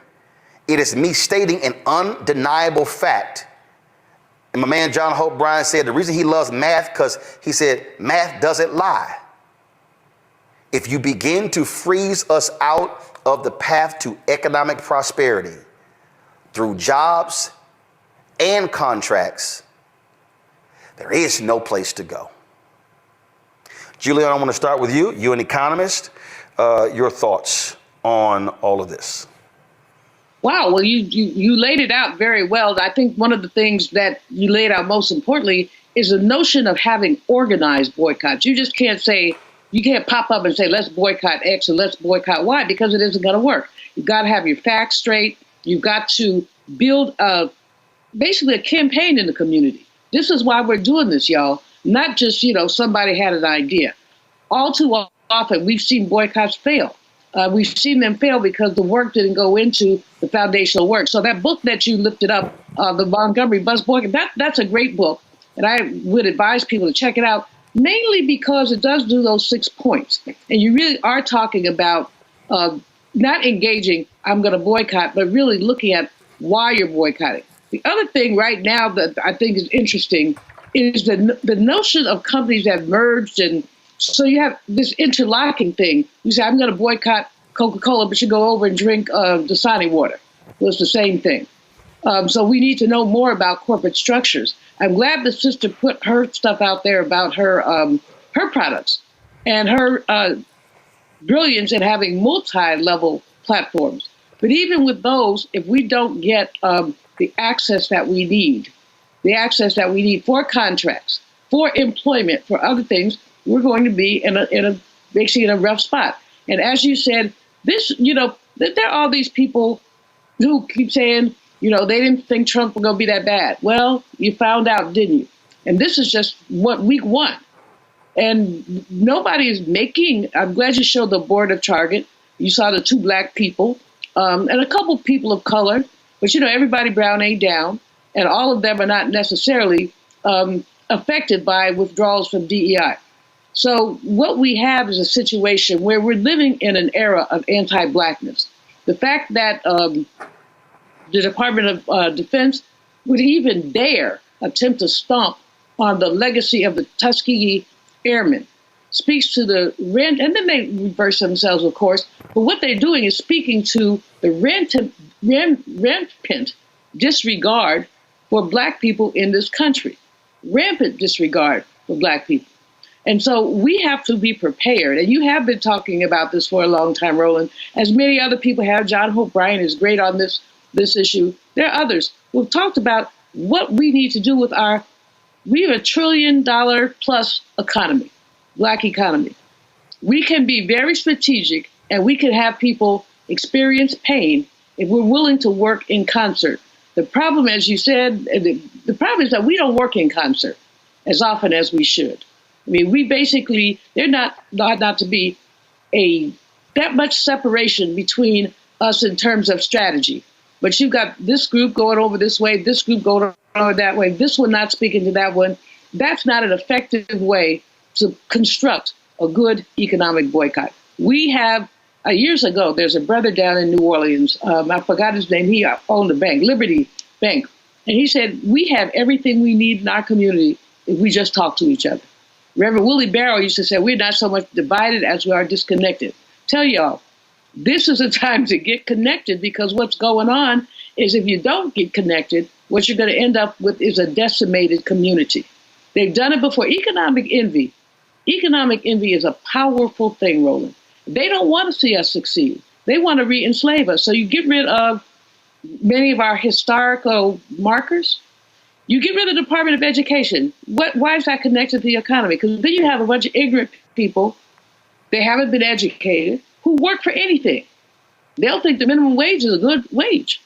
It is me stating an undeniable fact. And my man John Hope Bryan said the reason he loves math, because he said math doesn't lie. If you begin to freeze us out of the path to economic prosperity through jobs and contracts, there is no place to go. Julian, I want to start with you. You're an economist. Your thoughts on all of this? Wow. Well, you laid it out very well. I think one of the things that you laid out most importantly is the notion of having organized boycotts. You just can't say, you can't pop up and say, let's boycott X and let's boycott Y, because it isn't going to work. You've got to have your facts straight. You've got to build basically a campaign in the community. This is why we're doing this, y'all. Not just, somebody had an idea. All too often, we've seen boycotts fail. We've seen them fail because the work didn't go into the foundational work. So that book that you lifted up, the Montgomery Bus Boycott, that's a great book. And I would advise people to check it out, mainly because it does do those 6 points. And you really are talking about not engaging, I'm going to boycott, but really looking at why you're boycotting. The other thing right now that I think is interesting is the notion of companies that merged, and so you have this interlocking thing. You say, I'm going to boycott Coca-Cola, but you go over and drink Dasani water. Well, it's the same thing. So we need to know more about corporate structures. I'm glad the sister put her stuff out there about her products and her brilliance in having multi-level platforms. But even with those, if we don't get the access that we need, for contracts, for employment, for other things, we're going to be basically in a rough spot. And as you said, there are all these people who keep saying, they didn't think Trump was going to be that bad. Well, you found out, didn't you? And this is just week one. And nobody is I'm glad you showed the board of Target. You saw the 2 black people and a couple people of color. But, everybody brown ain't down. And all of them are not necessarily affected by withdrawals from DEI. So what we have is a situation where we're living in an era of anti-blackness. The fact that the Department of Defense would even dare attempt to stomp on the legacy of the Tuskegee Airmen speaks to the rent, and then they reverse themselves, of course. But what they're doing is speaking to the rampant disregard for Black people in this country. Rampant disregard for Black people. And so we have to be prepared. And you have been talking about this for a long time, Roland, as many other people have. John Hope Bryant is great on this issue. There are others who have talked about what we need to do with we have $1 trillion plus economy, Black economy. We can be very strategic and we can have people experience pain if we're willing to work in concert. The problem, as you said, the problem is that we don't work in concert as often as we should. I mean, there not to be that much separation between us in terms of strategy. But you've got this group going over this way, this group going over that way, this one not speaking to that one. That's not an effective way to construct a good economic boycott. We have, years ago, there's a brother down in New Orleans. I forgot his name. He owned a bank, Liberty Bank. And he said, we have everything we need in our community if we just talk to each other. Reverend Willie Barrow used to say, we're not so much divided as we are disconnected. Tell y'all, this is a time to get connected, because what's going on is if you don't get connected, what you're going to end up with is a decimated community. They've done it before. Economic envy is a powerful thing, Roland. They don't want to see us succeed. They want to re-enslave us. So you get rid of many of our historical markers. You get rid of the Department of Education. Why is that connected to the economy? Because then you have a bunch of ignorant people, they haven't been educated, who work for anything. They'll think the minimum wage is a good wage.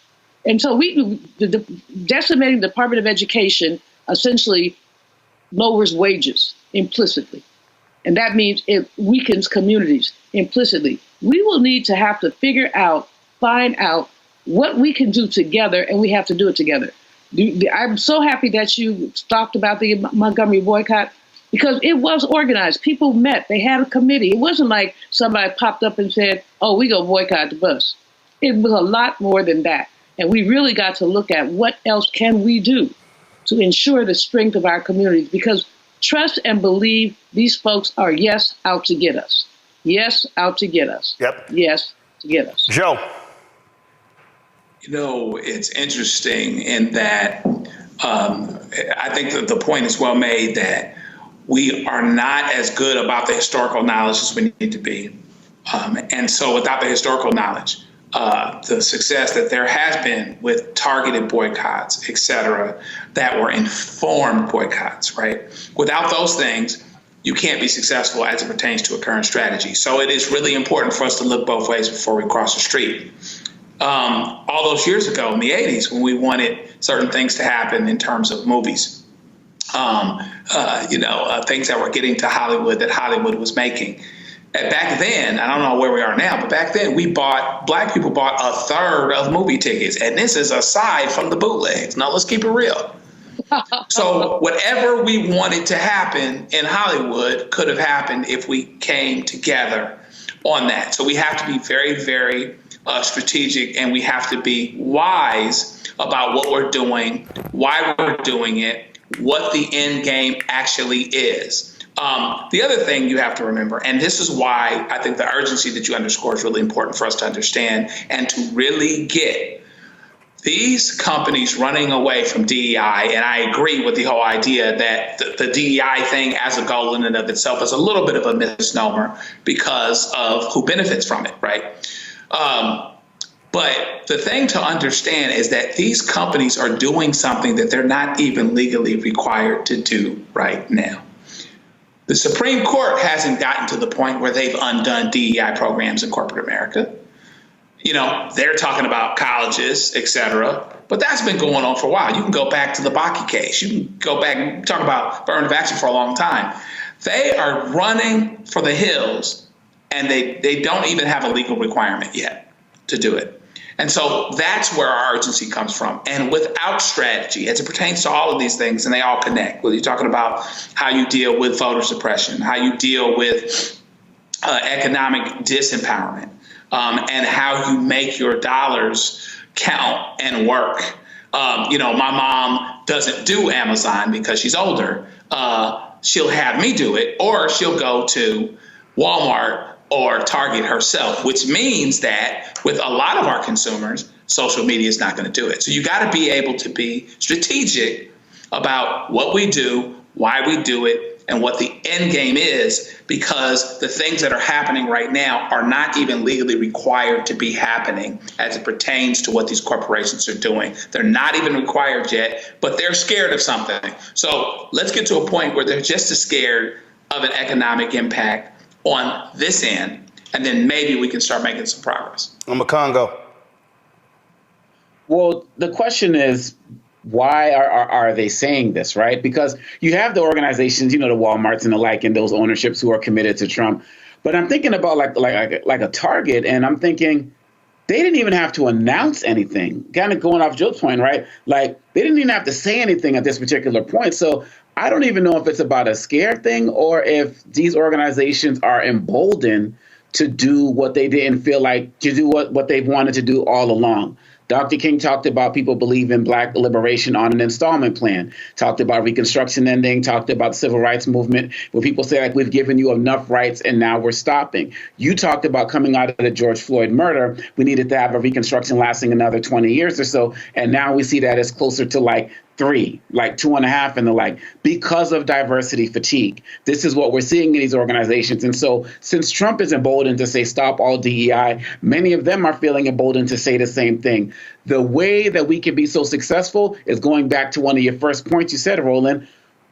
And so decimating the Department of Education essentially lowers wages implicitly. And that means it weakens communities implicitly. We will need to have to find out what we can do together, and we have to do it together. I'm so happy that you talked about the Montgomery boycott, because it was organized. People met. They had a committee. It wasn't like somebody popped up and said, oh, we're going to boycott the bus. It was a lot more than that. And we really got to look at what else can we do to ensure the strength of our communities, because trust and believe these folks are, yes, out to get us. Yes, out to get us. Yep. Yes, to get us. Joe. It's interesting in that I think that the point is well made that we are not as good about the historical knowledge as we need to be. And so without the historical knowledge, the success that there has been with targeted boycotts, et cetera, that were informed boycotts, right? Without those things, you can't be successful as it pertains to a current strategy. So it is really important for us to look both ways before we cross the street. All those years ago in the 80s, when we wanted certain things to happen in terms of movies, things that were getting to Hollywood that Hollywood was making. And back then, I don't know where we are now, but back then Black people bought a third of movie tickets. And this is aside from the bootlegs. Now, let's keep it real. So whatever we wanted to happen in Hollywood could have happened if we came together on that. So we have to be very, very strategic, and we have to be wise about what we're doing, why we're doing it, what the end game actually is. The other thing you have to remember, and this is why I think the urgency that you underscore is really important for us to understand and to really get these companies running away from DEI. And I agree with the whole idea that the DEI thing as a goal in and of itself is a little bit of a misnomer because of who benefits from it, right? But the thing to understand is that these companies are doing something that they're not even legally required to do right now. The Supreme Court hasn't gotten to the point where they've undone DEI programs in corporate America. You know, they're talking about colleges, et cetera, but that's been going on for a while. You can go back to the Bakke case. You can go back and talk about affirmative action for a long time. They are running for the hills, and they don't even have a legal requirement yet to do it. And so that's where our urgency comes from. And without strategy, as it pertains to all of these things, and they all connect, whether you're talking about how you deal with voter suppression, how you deal with economic disempowerment, and how you make your dollars count and work. You know, my mom doesn't do Amazon because she's older. She'll have me do it, or she'll go to Walmart or Target herself, which means that with a lot of our consumers, social media is not going to do it. So you got to be able to be strategic about what we do, why we do it, and what the end game is, because the things that are happening right now are not even legally required to be happening as it pertains to what these corporations are doing. They're not even required yet, but they're scared of something. So let's get to a point where they're just as scared of an economic impact on this end, and then maybe we can start making some progress. I'm a Congo. Well, the question is, why are they saying this, right? Because you have the organizations, you know, the Walmarts and the like, and those ownerships who are committed to Trump. But I'm thinking about like a Target, and I'm thinking they didn't even have to announce anything. Kind of going off Joe's point, right? Like they didn't even have to say anything at this particular point. So I don't even know if it's about a scare thing or if these organizations are emboldened to do what they didn't feel like to do what they've wanted to do all along. Dr. King talked about people believe in Black liberation on an installment plan, talked about Reconstruction ending, talked about the civil rights movement, where people say, like, we've given you enough rights and now we're stopping. You talked about coming out of the George Floyd murder, we needed to have a Reconstruction lasting another 20 years or so. And now we see that it's closer to like 3, like 2.5 and the like, because of diversity fatigue. This is what we're seeing in these organizations. And so since Trump is emboldened to say stop all DEI, many of them are feeling emboldened to say the same thing. The way that we can be so successful is going back to one of your first points you said, Roland.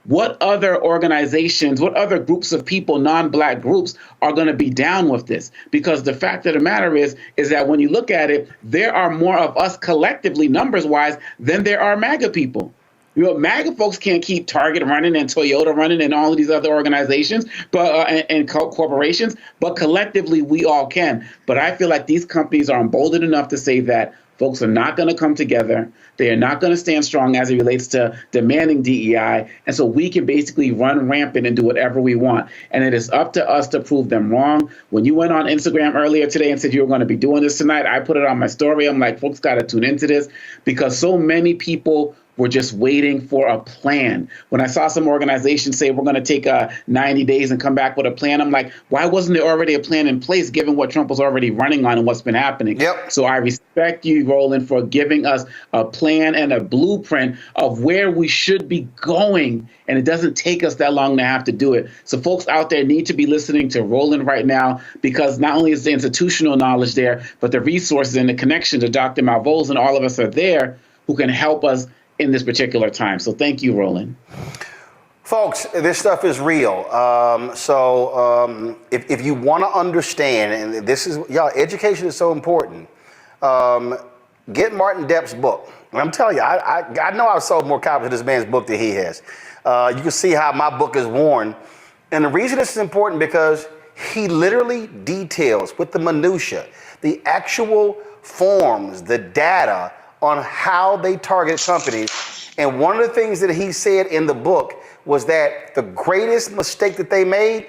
What other organizations, what other groups of people, non-Black groups, are going to be down with this? Because the fact of the matter is that when you look at it, there are more of us collectively, numbers-wise, than there are MAGA people. You know, MAGA folks can't keep Target running and Toyota running and all of these other organizations, but and corporations, but collectively we all can. But I feel like these companies are emboldened enough to say that folks are not going to come together. They are not going to stand strong as it relates to demanding DEI. And so we can basically run rampant and do whatever we want. And it is up to us to prove them wrong. When you went on Instagram earlier today and said you were going to be doing this tonight, I put it on my story. I'm like, folks got to tune into this because so many people were just waiting for a plan. When I saw some organizations say we're going to take 90 days and come back with a plan, I'm like, why wasn't there already a plan in place given what Trump was already running on and what's been happening? Yep. So I respect you, Roland, for giving us a plan and a blueprint of where we should be going. And it doesn't take us that long to have to do it. So folks out there need to be listening to Roland right now, because not only is the institutional knowledge there, but the resources and the connection to Dr. Malvols and all of us are there who can help us in this particular time. So thank you, Roland. Folks, this stuff is real. If you want to understand, and this is, y'all, education is so important, get Martin Depp's book. And I'm telling you, I know I've sold more copies of this man's book than he has. You can see how my book is worn. And the reason this is important because he literally details with the minutia, the actual forms, the data on how they target companies. And one of the things that he said in the book was that the greatest mistake that they made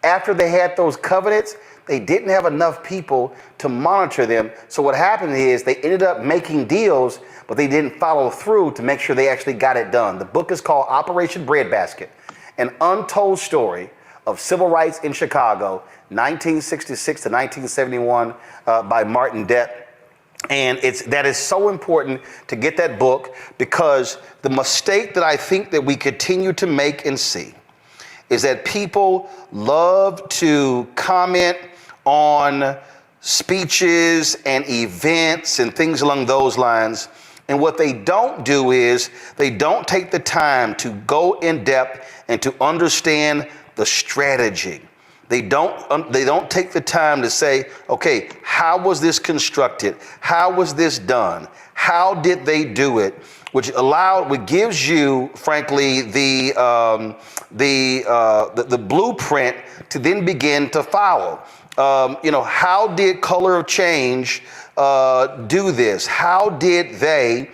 after they had those covenants, they didn't have enough people to monitor them. So what happened is they ended up making deals, but they didn't follow through to make sure they actually got it done. The book is called Operation Breadbasket, an untold story of Civil Rights in Chicago, 1966 to 1971, by Martin Depp. And that is so important to get that book, because the mistake that I think that we continue to make and see is that people love to comment on speeches and events and things along those lines. And what they don't do is they don't take the time to go in depth and to understand the strategy. They don't take the time to say, okay, how was this constructed? How was this done? How did they do it? Which gives you, frankly, the blueprint to then begin to follow. How did Color of Change do this? How did they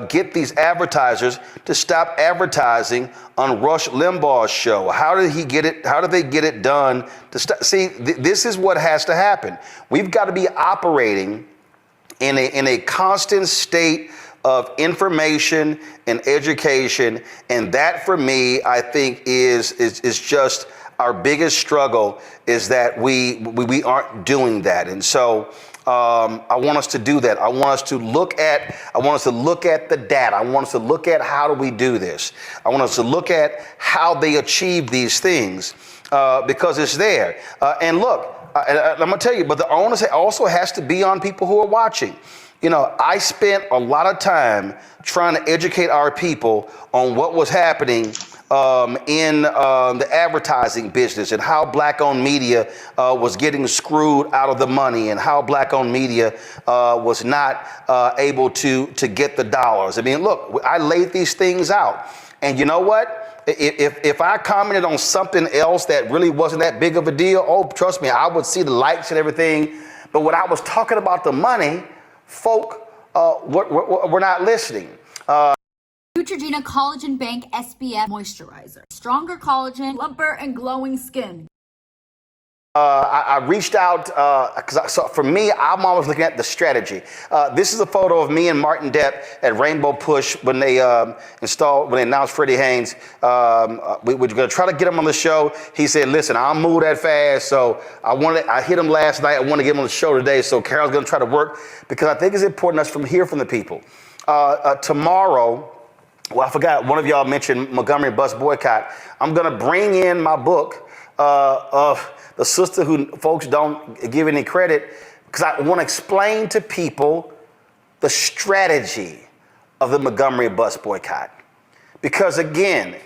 get these advertisers to stop advertising on Rush Limbaugh's show? How did he get it? How did they get it done to stop? See, this is what has to happen. We've got to be operating in a constant state of information and education, and that, for me, I think is just our biggest struggle, is that we aren't doing that. And so I want us to do that. I want us to look at the data. I want us to look at how do we do this. I want us to look at how they achieve these things, because it's there. And look, I'm gonna tell you, but the onus also has to be on people who are watching. I spent a lot of time trying to educate our people on what was happening in the advertising business, and how black-owned media was getting screwed out of the money, and how black-owned media was not able to get the dollars. I mean, look, I laid these things out, and you know what? If I commented on something else that really wasn't that big of a deal, oh, trust me, I would see the likes and everything. But when I was talking about the money, folk were not listening. Neutrogena Collagen Bank SPF Moisturizer. Stronger collagen, plumper, and glowing skin. I reached out, because for me, I'm always looking at the strategy. This is a photo of me and Martin Depp at Rainbow Push when they announced Freddie Haynes. We were going to try to get him on the show. He said, listen, I'll move that fast. So I hit him last night. I want to get him on the show today. So Carol's going to try to work, because I think it's important us to hear from the people. Tomorrow, well, I forgot, one of y'all mentioned Montgomery bus boycott. I'm going to bring in my book of the sister who folks don't give any credit, because I want to explain to people the strategy of the Montgomery bus boycott. Because again,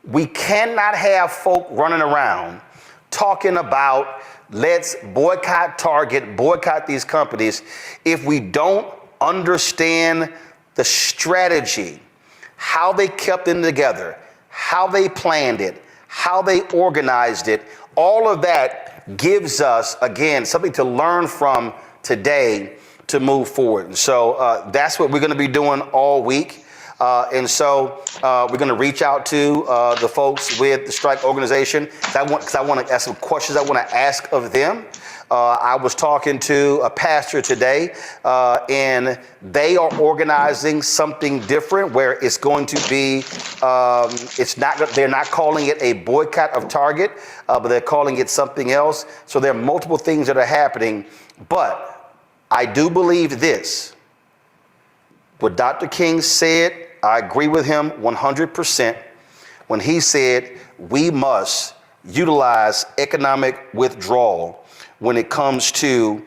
we cannot have folk running around talking about let's boycott Target, boycott these companies, if we don't understand the strategy, how they kept them together, how they planned it, how they organized it. All of that gives us, again, something to learn from today to move forward. And so that's what we're going to be doing all week. And so we're going to reach out to the folks with the strike organization, because I want to ask some questions I want to ask of them. I was talking to a pastor today, and they are organizing something different, where it's going to be, they're not calling it a boycott of Target, but they're calling it something else. So there are multiple things that are happening. But I do believe this. What Dr. King said, I agree with him 100%, when he said we must utilize economic withdrawal when it comes to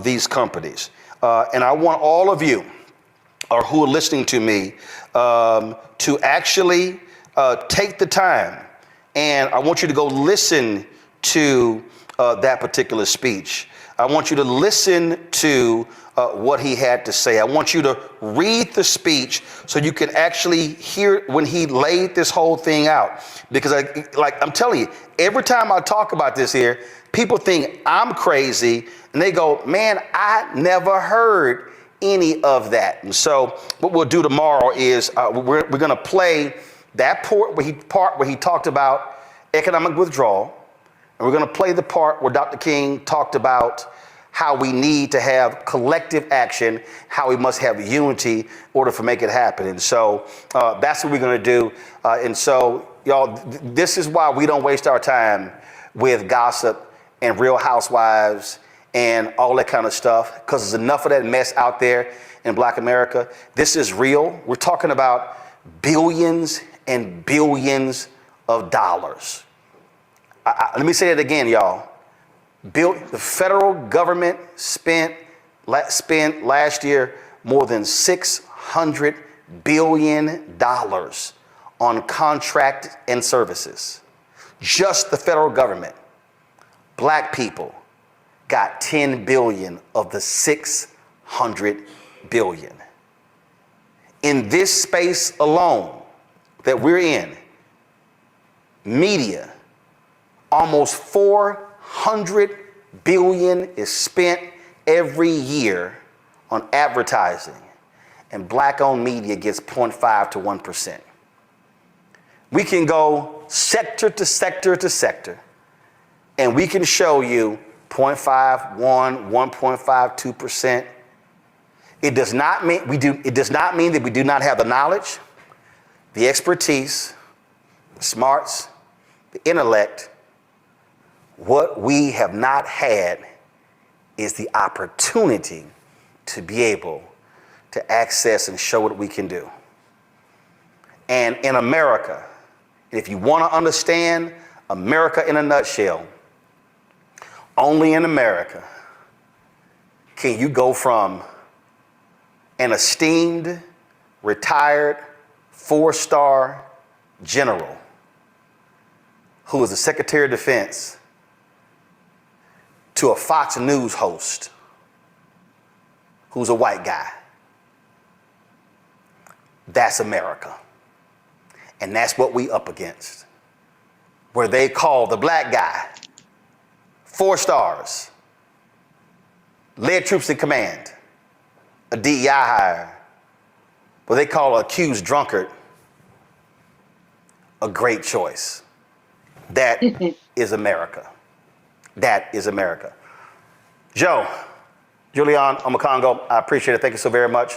these companies. And I want all of you who are listening to me to actually take the time, and I want you to go listen to that particular speech. I want you to listen to what he had to say. I want you to read the speech so you can actually hear when he laid this whole thing out. Because I'm telling you, every time I talk about this here, people think I'm crazy, and they go, man, I never heard any of that. And so what we'll do tomorrow is we're going to play that part where he talked about economic withdrawal, and we're going to play the part where Dr. King talked about how we need to have collective action, how we must have unity in order to make it happen. And so that's what we're going to do. And so, y'all, this is why we don't waste our time with gossip and Real Housewives and all that kind of stuff, because there's enough of that mess out there in Black America. This is real. We're talking about billions and billions of dollars. Let me say it again, y'all. The federal government spent last year more than $600 billion on contract and services. Just the federal government. Black people got 10 billion of the 600 billion. In this space alone that we're in, media, almost 400 billion is spent every year on advertising, and Black-owned media gets 0.5 to 1%. We can go sector to sector to sector, and we can show you 0.5, 1, 1.5, 2%. It does not mean it does not mean that we do not have the knowledge, the expertise, the smarts, the intellect. What we have not had is the opportunity to be able to access and show what we can do. And in America, if you want to understand America in a nutshell, only in America can you go from an esteemed, retired, 4-star general who was the Secretary of Defense to a Fox News host who's a white guy. That's America. And that's what we up against. Where they call the black guy 4 stars, led troops in command, a DEI hire, where they call an accused drunkard a great choice. That is America. That is America. Joe, Julian Omakongo, I appreciate it. Thank you so very much.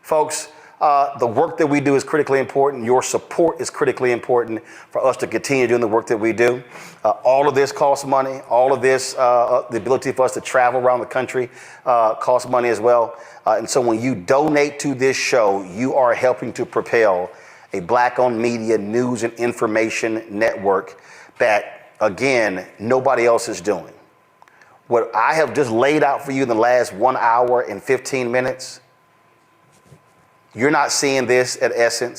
Folks, the work that we do is critically important. Your support is critically important for us to continue doing the work that we do. All of this costs money. All of this, the ability for us to travel around the country costs money as well. And so when you donate to this show, you are helping to propel a Black-owned media news and information network that, again, nobody else is doing. What I have just laid out for you in the last 1 hour and 15 minutes, you're not seeing this at Essence.